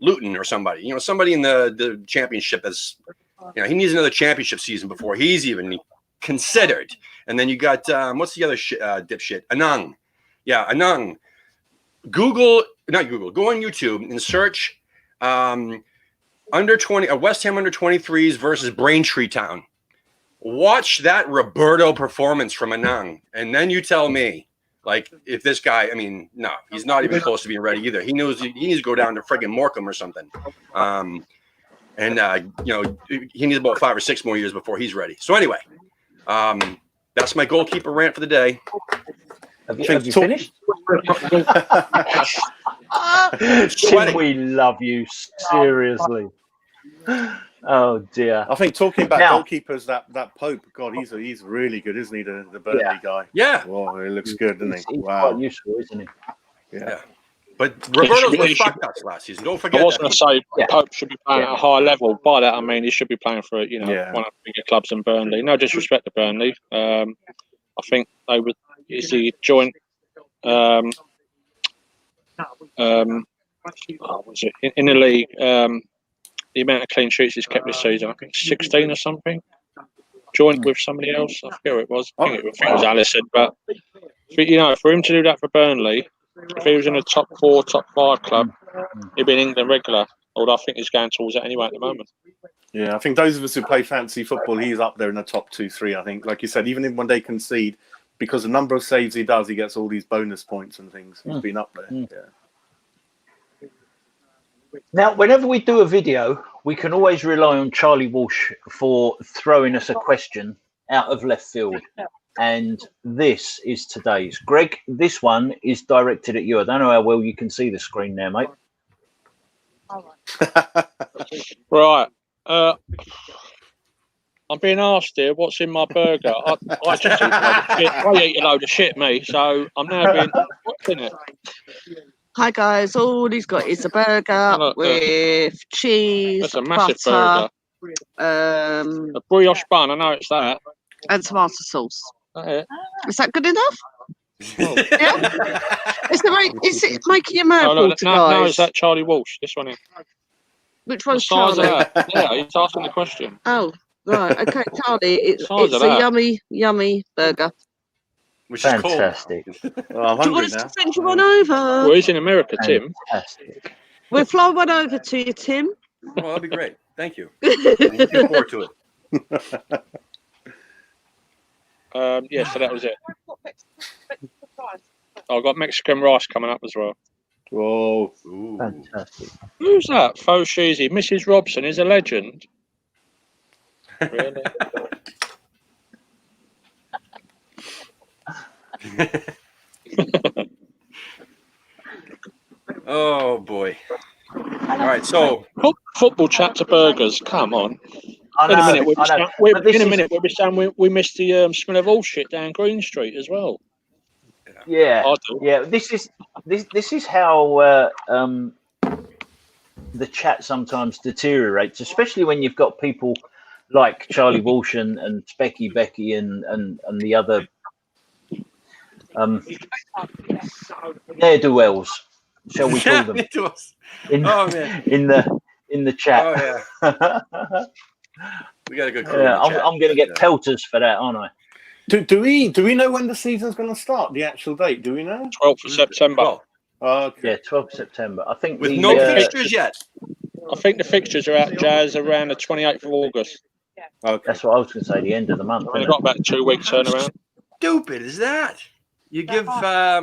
Luton or somebody. You know, somebody in the championship that's. You know, he needs another championship season before he's even considered. And then you got what's the other dipshit? Anang. Yeah, Anang. Go on YouTube and search under 20 West Ham under 23s versus Braintree Town. Watch that Roberto performance from Anang, and then you tell me, like, if this guy, I mean, no, he's not even close to being ready either. He knows he needs to go down to friggin' Morecambe or something. He needs about 5 or 6 more years before he's ready. So anyway, that's my goalkeeper rant for the day. Have you finished? Tim, we love you, seriously. Oh dear. I think talking about goalkeepers, that Pope, God, he's really good, isn't he? The Burnley guy. Yeah. Well, he looks good, doesn't he? He's quite useful, isn't he? Yeah. But Roberto's was fucked us last season. Don't forget. I was going to say Pope should be playing at a high level. By that I mean he should be playing for one of the bigger clubs in Burnley. No disrespect to Burnley. I think they would. Is he joint? Was it in the league? The amount of clean sheets he's kept this season, I think 16 or something. Joint with somebody else. I forget who it was. I think it was Allison. But for him to do that for Burnley. If he was in a top 4, top 5 club, he'd be an England regular. Although I think he's going towards that anyway at the moment. Yeah, I think those of us who play fantasy football, he's up there in the top 2-3. I think, like you said, even when they concede, because the number of saves he does, he gets all these bonus points and things. He's been up there. Yeah. Now, whenever we do a video, we can always rely on Charlie Walsh for throwing us a question out of left field. And this is today's. Greg, this one is directed at you. I don't know how well you can see the screen now, mate. Right. I'm being asked here what's in my burger. I just eat a load of shit. I eat a load of shit, me. So I'm now being what's in it? Hi guys, all he's got is a burger with cheese, That's a massive butter, burger. A brioche bun, I know it's that. And tomato sauce. It? Is that good enough? Yeah. Is it making your mouth water, guys? No, is that Charlie Walsh? This one here. Which one's Charlie? Yeah, he's asking the question. Oh, right. Okay, Charlie. It's a yummy burger. Which is fantastic. Well, I'm do you want us to send you one over? Well, he's in America, Tim. Fantastic. We'll fly one over to you, Tim. Oh, that'd be great. Thank you. Looking forward to it. Yeah, so that was it. I've got Mexican rice coming up as well. Whoa. Ooh. Fantastic. Who's that? Faux Sheezy. Mrs. Robson is a legend. Really? Oh boy. All right, so football chat to burgers. Come on. In a minute, we'll be saying we missed the smell of all shit down Green Street as well. Yeah, yeah. This is how the chat sometimes deteriorates, especially when you've got people like Charlie Walsh and Specky Becky and the other ne'er-do-wells, shall we call them? In the chat. Oh yeah. We got a good crew. Yeah, I'm going to get pelters for that, aren't I? Do we know when the season's going to start? The actual date? Do we know? 12th of September. Okay. Yeah, 12th of September. I think with no fixtures yet. I think the fixtures are out, Jazz, around the 28th of August. Okay. That's what I was going to say. The end of the month. We've got about 2 weeks turnaround. Stupid is that? You give. I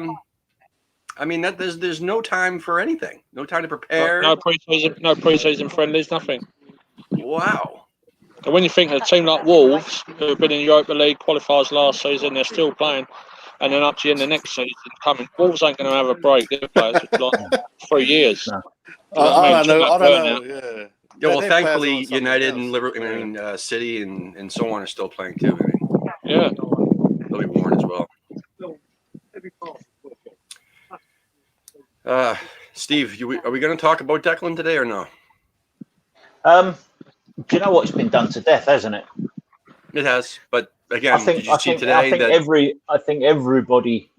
mean, that there's no time for anything. No time to prepare. No pre-season friendlies. Nothing. Wow. And when you think of a team like Wolves, who have been in the Europa League qualifiers last season, they're still playing, and then up to the end of next season coming, Wolves ain't going to have a break. They're players for like 3 years. No. I don't know. Yeah. Yeah. Well, thankfully, United and Liverpool, City and so on are still playing too. I mean, yeah, they'll be warned as well. Steve, are we going to talk about Declan today or no? Do you know what? It's been done to death, hasn't it? It has, but again, did you see today? I think everybody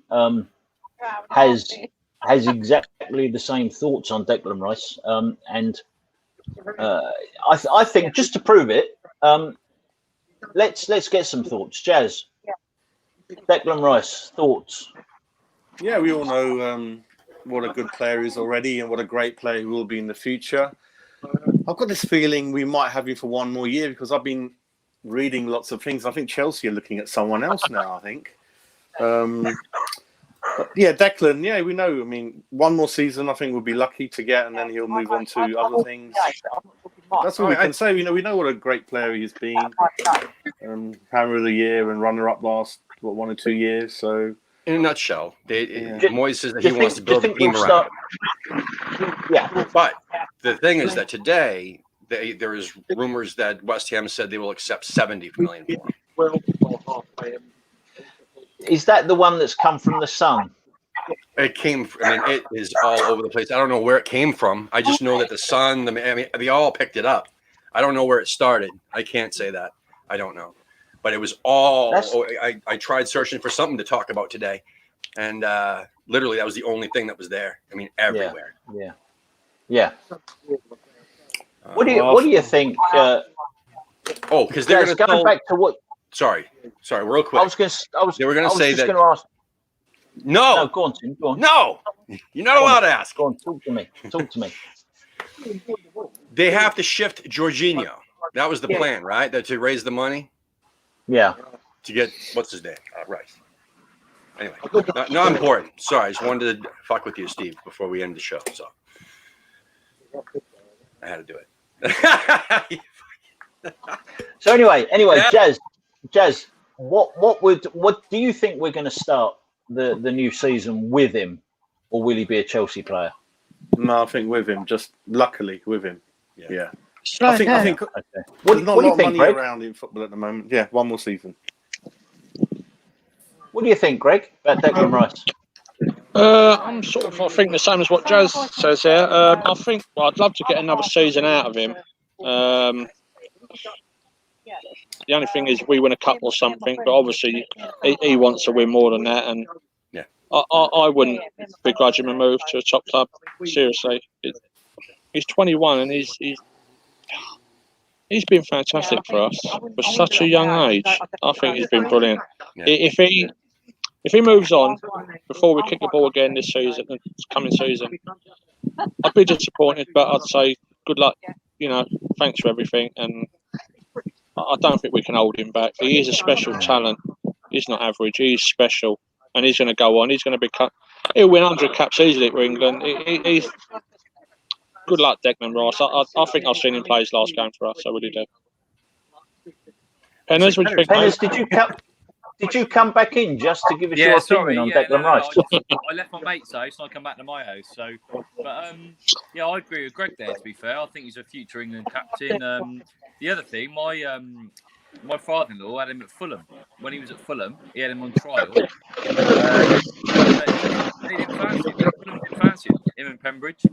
has exactly the same thoughts on Declan Rice, and I think just to prove it, let's get some thoughts. Jazz, Declan Rice, thoughts? Yeah, we all know what a good player he is already, and what a great player he will be in the future. I've got this feeling we might have him for one more year because I've been reading lots of things. I think Chelsea are looking at someone else now, I think. But yeah, Declan, yeah, we know. I mean, one more season I think we'll be lucky to get, and then he'll move on to other things. That's all we can say. We know what a great player he's been. Hammer of the year and runner-up last, 1 or 2 years. So, in a nutshell, Moyes says that he wants to build a team around him. Yeah. But the thing is that today there is rumors that West Ham said they will accept 70 million for him. Is that the one that's come from the Sun? It came. I mean, it is all over the place. I don't know where it came from. I just know that the Sun. They all picked it up. I don't know where it started. I can't say that. I don't know. But it was all. I tried searching for something to talk about today, and literally that was the only thing that was there. I mean, everywhere. Yeah. What do you think? Because they're going to going back to what. Sorry, real quick. They were going to say that. Ask, no, go on, Tim. Go on. No, you're not allowed to ask. Go on, talk to me. They have to shift Jorginho. That was the plan, right? That to raise the money. Yeah. To get what's his name? Rice. Anyway, not important. Sorry, I just wanted to fuck with you, Steve, before we end the show. So I had to do it. So anyway, Yeah. Jazz, what do you think we're going to start the new season with him, or will he be a Chelsea player? No, I think with him. Just luckily with him. Yeah. I think. Okay. There's not a lot of money Greg? around in football at the moment. Yeah, one more season. What do you think, Greg, about Declan Rice? I think the same as what Jazz says here. I think I'd love to get another season out of him. The only thing is we win a cup or something, but obviously he wants to win more than that, and I wouldn't begrudge him a move to a top club. Seriously, he's 21 and he's been fantastic for us for such a young age. I think he's been brilliant. Yeah. If he moves on before we kick the ball again this season, this coming season, I'd be disappointed, but I'd say good luck. Thanks for everything, and I don't think we can hold him back. He is a special talent. He's not average. He's special, and he's going to go on. He's going to become. He'll win 100 caps easily for England. He's good luck, Declan Rice. I think I've seen him play his last game for us. I really do. Penners, what do you think? Penners, did you come back in just to give us your opinion on Declan Rice? I left my mate's house and I come back to my house. So, but I agree with Greg there. To be fair, I think he's a future England captain. The other thing, my father-in-law had him at Fulham. When he was at Fulham, he had him on trial. They didn't fancy him. Fulham didn't fancy him in Pembridge.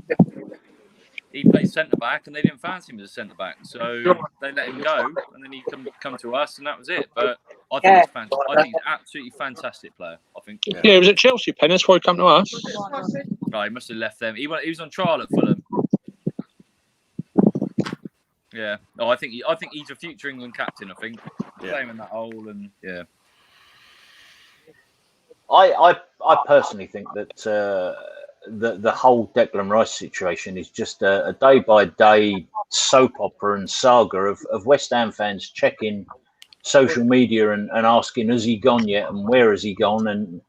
He played centre back, and they didn't fancy him as a centre back, so they let him go, and then he come to us, and that was it. But I think he's fantastic. I think he's absolutely fantastic player. I think. Yeah, he was at Chelsea, Penners, before he come to us. No, he must have left them. He was on trial at Fulham. Yeah. No, I think he's a future England captain. I think playing in that hole, and I personally think that. The whole Declan Rice situation is just a day-by-day soap opera and saga of West Ham fans checking social media and asking, has he gone yet, and where has he gone, and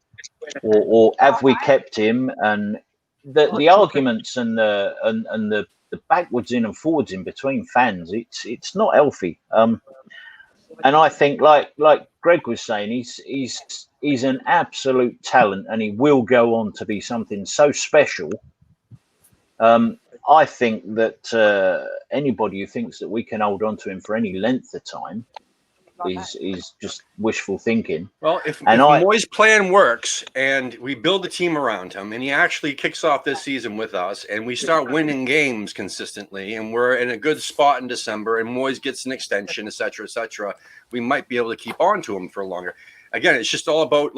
or have we kept him, and the arguments and the backwards in and forwards in between fans, it's not healthy. And I think, like Greg was saying, he's an absolute talent, and he will go on to be something so special. I think that anybody who thinks that we can hold on to him for any length of time is just wishful thinking. Well, if Moyes' plan works and we build a team around him and he actually kicks off this season with us and we start winning games consistently and we're in a good spot in December and Moyes gets an extension, et cetera, we might be able to keep on to him for longer. Again, it's just all about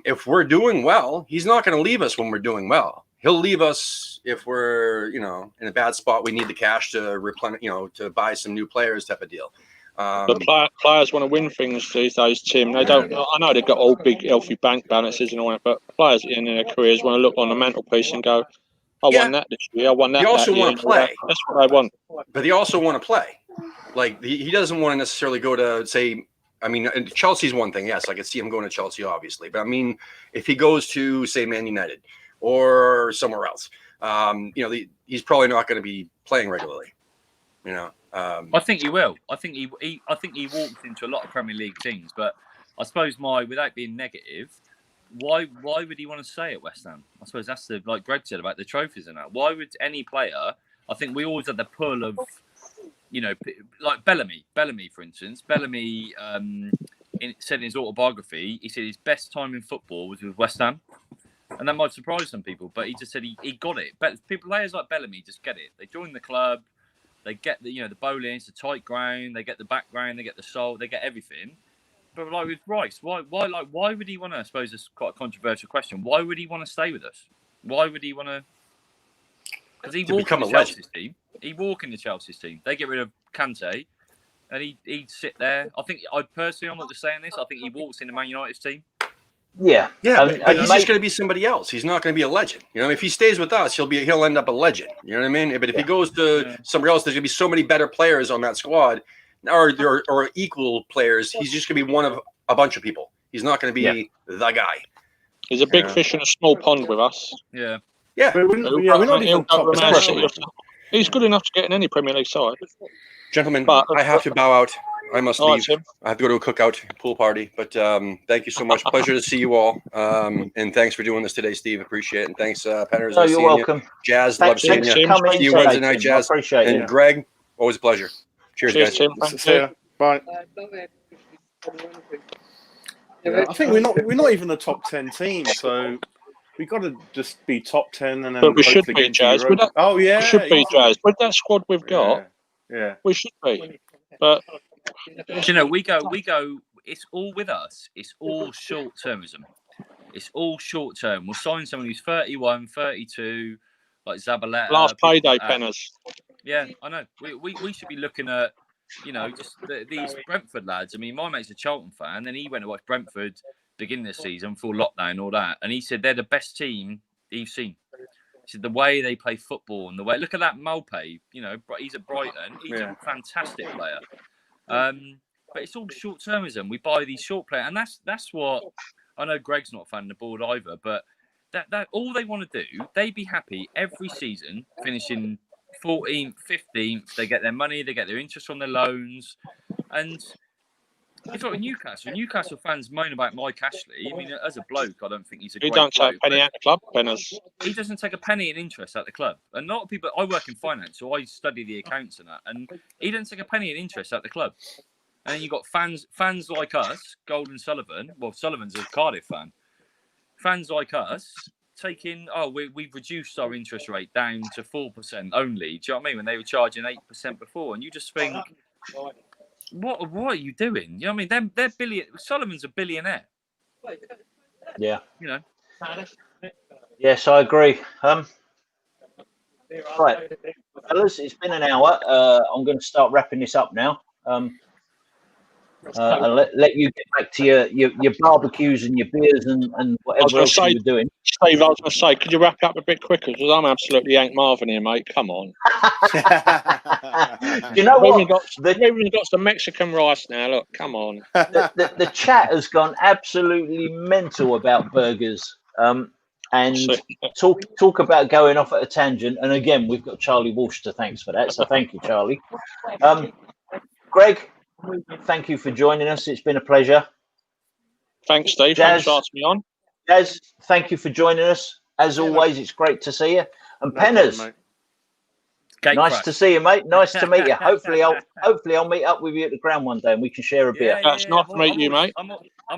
if we're doing well, he's not going to leave us when we're doing well. He'll leave us if we're, in a bad spot. We need the cash to replenish, to buy some new players type of deal. But players want to win things these days, Tim. They don't. I know they've got all big, healthy bank balances and all that, but players in their careers want to look on the mantelpiece and go, "I won that this year. I won that." They also want to play. That's what they want. But they also want to play. He doesn't want to necessarily go to say. I mean, Chelsea's one thing. Yes, I could see him going to Chelsea, obviously. But I mean, if he goes to say Man United or somewhere else, he's probably not going to be playing regularly. I think he will. I think he walks into a lot of Premier League teams, but I suppose without being negative, why would he want to stay at West Ham? I suppose that's like Greg said about the trophies and that. Why would any player? I think we always had the pull of, like Bellamy, for instance. Bellamy said in his autobiography, he said his best time in football was with West Ham. And that might surprise some people, but he just said he got it. But players like Bellamy just get it. They join the club. They get the bowling, it's a tight ground. They get the background, they get the soul, they get everything. But like with Rice, why would he want to? I suppose it's quite a controversial question. Why would he want to stay with us? Why would he want to? Because he walk in the Chelsea's team. He walk in the Chelsea's team. They get rid of Kante, and he'd sit there. I think I'm not just saying this. I think he walks in the Man United's team. Yeah, but he's just going to be somebody else. He's not going to be a legend. You know, if he stays with us, he'll end up a legend. You know what I mean? But if he goes to somewhere else, there's going to be so many better players on that squad, or equal players. He's just going to be one of a bunch of people. He's not going to be the guy. He's a big fish in a small pond with us. Yeah. Yeah, we're not even top 10. He's good enough to get in any Premier League side. Gentlemen, I have to bow out. I must leave. I have to go to a cookout pool party. But thank you so much. Pleasure to see you all. And thanks for doing this today, Steve. Appreciate it. And thanks, Penners. No, you're welcome. Jazz, love seeing you. See you Wednesday night, Jazz. Appreciate it. And Greg, always a pleasure. Cheers, guys. Tim. See you. Bye. Yeah, I think we're not even a top 10 team, so we've got to just be top 10 and then. But we should be, Jazz. We should be, Jazz. With that squad we've got, we should be. But you know, we go. It's all with us. It's all short-termism. It's all short-term. We'll sign someone who's 31, 32, like Zabaleta. Last payday, Penners. Yeah, I know. We should be looking at, you know, just these Brentford lads. I mean, my mate's a Charlton fan, and he went to watch Brentford beginning this season full lockdown and all that, and he said they're the best team he's seen. He said the way they play football and the way, look at that Mulpay, you know, he's at Brighton, he's a fantastic player. But it's all short-termism. We buy these short players, and that's what I know. Greg's not a fan of the board either, but that all they want to do, they'd be happy every season finishing 14th, 15th. They get their money, they get their interest on their loans, and it's like Newcastle fans moan about Mike Ashley. I mean, as a bloke, I don't think he's a great bloke. He don't take a penny out the club, Penners. He doesn't take a penny in interest at the club. And a lot of people, I work in finance, so I study the accounts and that, and he doesn't take a penny in interest at the club. And then you've got fans like us, Golden Sullivan. Well, Sullivan's a Cardiff fan. Fans like us taking, we've reduced our interest rate down to 4% only. Do you know what I mean? When they were charging 8% before, and you just think, what are you doing? You know what I mean? They're billion. Sullivan's a billionaire. Yeah. You know. Yes, I agree. Right, fellas, it's been an hour. I'm going to start wrapping this up now. I'll let you get back to your barbecues and your beers and whatever else you were doing. Steve, I was going to say, could you wrap up a bit quicker? Because I'm absolutely Hank Marvin here, mate. Come on. You know what? We've even got some Mexican rice now. Look, come on. The chat has gone absolutely mental about burgers. And talk about going off at a tangent. And again, we've got Charlie Walsh to thanks for that. So thank you, Charlie. Greg, thank you for joining us. It's been a pleasure. Thanks, Steve. Jazz, thanks for asking me on. Jazz, thank you for joining us. As always, it's great to see you. And Penners, nice to see you, mate. Nice to meet you. Hopefully, I'll meet up with you at the ground one day and we can share a beer. That's nice to meet you, mate. I'm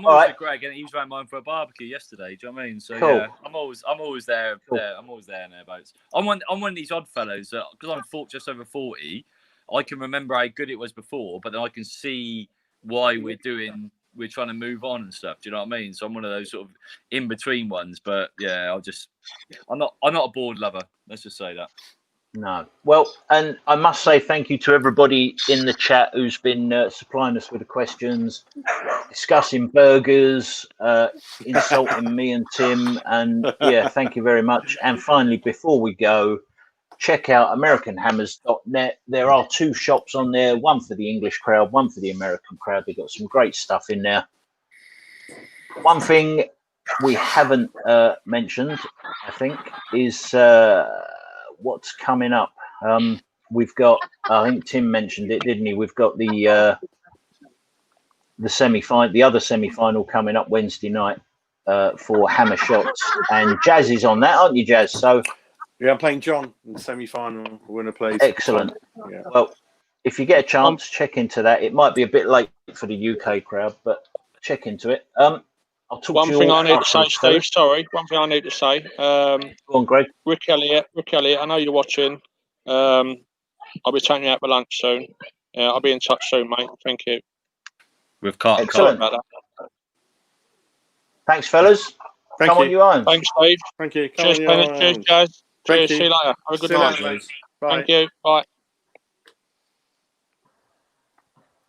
always with Greg, and he was around mine for a barbecue yesterday. Do you know what I mean? So cool. Yeah, I'm always there. Cool. I'm always there in thereabouts. I'm one of these odd fellows that, because I'm just over 40, I can remember how good it was before, but then I can see why we're trying to move on and stuff. Do you know what I mean? So I'm one of those sort of in between ones. But yeah, I'm not a board lover. Let's just say that. No. Well, and I must say thank you to everybody in the chat who's been supplying us with the questions, discussing burgers, insulting me and Tim. And yeah, thank you very much. And finally, before we go, check out AmericanHammers.net. There are 2 shops on there, one for the English crowd, one for the American crowd. They've got some great stuff in there. One thing we haven't mentioned, I think, is what's coming up. We've got, I think Tim mentioned it, didn't he? We've got the semi-final, the other semi-final coming up Wednesday night for Hammer Shots, and Jazz is on that, aren't you, Jazz? So yeah, I'm playing John in the semi-final. We're going to play. Excellent. Yeah. Well, if you get a chance, check into that. It might be a bit late for the UK crowd, but check into it. I'll talk one to you thing all I need to say, afterwards, Steve. Sorry, one thing I need to say. Go on, Greg. Rick Elliott, I know you're watching. I'll be taking you out for lunch soon. I'll be in touch soon, mate. Thank you. With Carter. Excellent. Thanks, fellas. Thank Come you. on your own. Thanks, Steve. Thank you. Cheers, Penny. Cheers, guys. Cheers. See you later. Have a good night. Bye. Thank you. Bye.